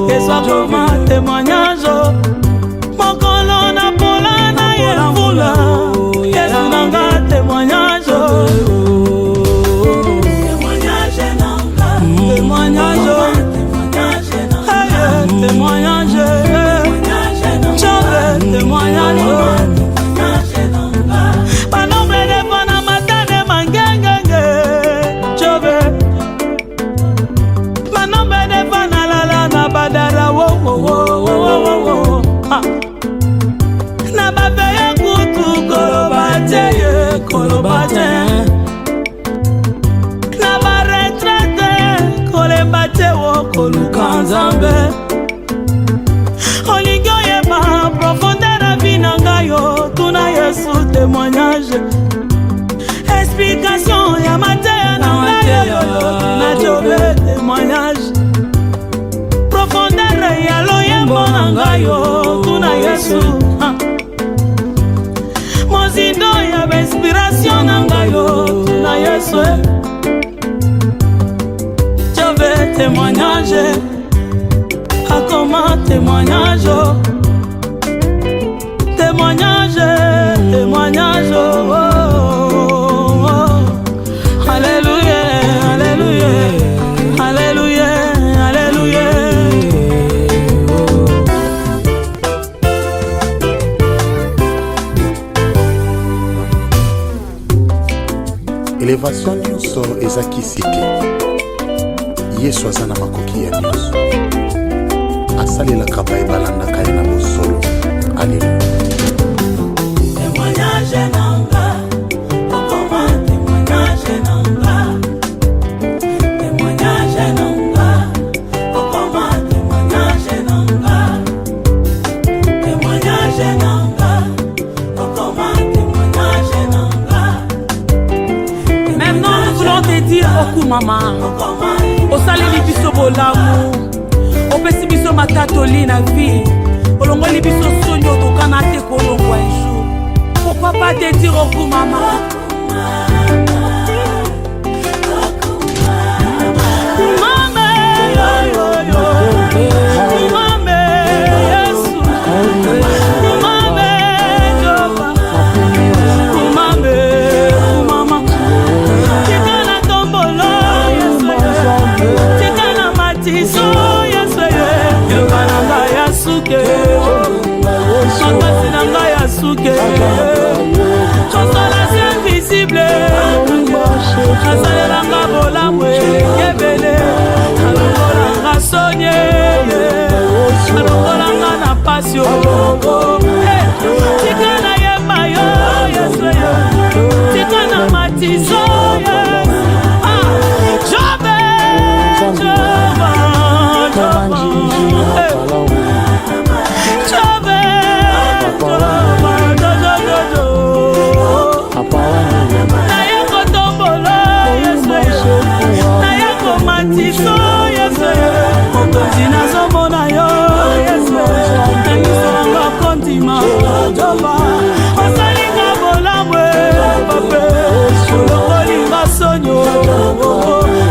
Yesu akoma témoignage mokolo na pola na ye mvula Yesu nanga témoignage témoignage témoignage témoignage panombre de bona matane mangengenge chove panombre de bona lala na badara wo wo wo na babeye kutu kolobate na ba retraite kolebate wo koluka nzambe tuna Yesu témoignage explication ya mateya na yo na jobe témoignage nkombo na ngai yo tuna Yesu mozindo ya inspiration na ngai yo tuna Yesu je veux témoignage comment témoignage témoignage témoignage oh, oh, oh. Alléluia alléluia alléluia alléluia élévation nyonso ezakisi te Yesu aza na makoki ya nyonso asalelaka baebalandaka ye na bosolo. Alleluia. Témoignage nanga okoma témoignage nanga témoignage nanga okoma témoignage nanga témoignage nanga okoma témoignage nanga. Maintenant nous voulons te dire oku mama osaleli biso bolamu opesi biso matatoli na vie olongoli biso soni otokana te kolongwa ejour. Pourquoi pas te dire oku mama Kosala invisible Kasalelanga bolamwe Yebele Alongolanga sonye Alongolanga na pasio Tika na yemba yo Yesu yo Tika na matiso Jobe Zinazomona yo Yesu Namisonga kontima Joba Osalinga bolamwe Pape Olokolinga sonyo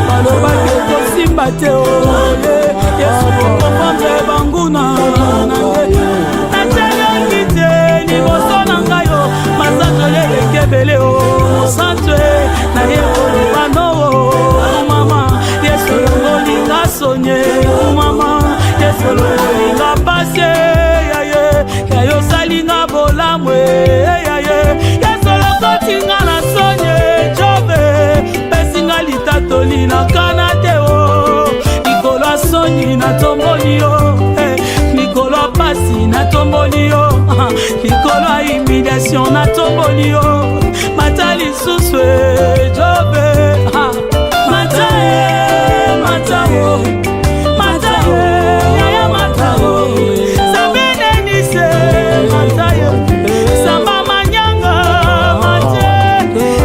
Baloba keko simba teo Yesu Kokombe banguna Nachelengi te Niboso nangayo Masanjo lelekebele o Santwe Na yekolo bano Mama Yesu Lolinga sonye mama Yesu Lolinga pase Yayo salinga bolamwe Yesu Lokotinga na sonye Jove Pesinga litatoli na kanateo Nikolo sonyi na tomboli yo Nikolo pasi na tomboli yo Nikolo humiliation na tomboli yo Matali suswe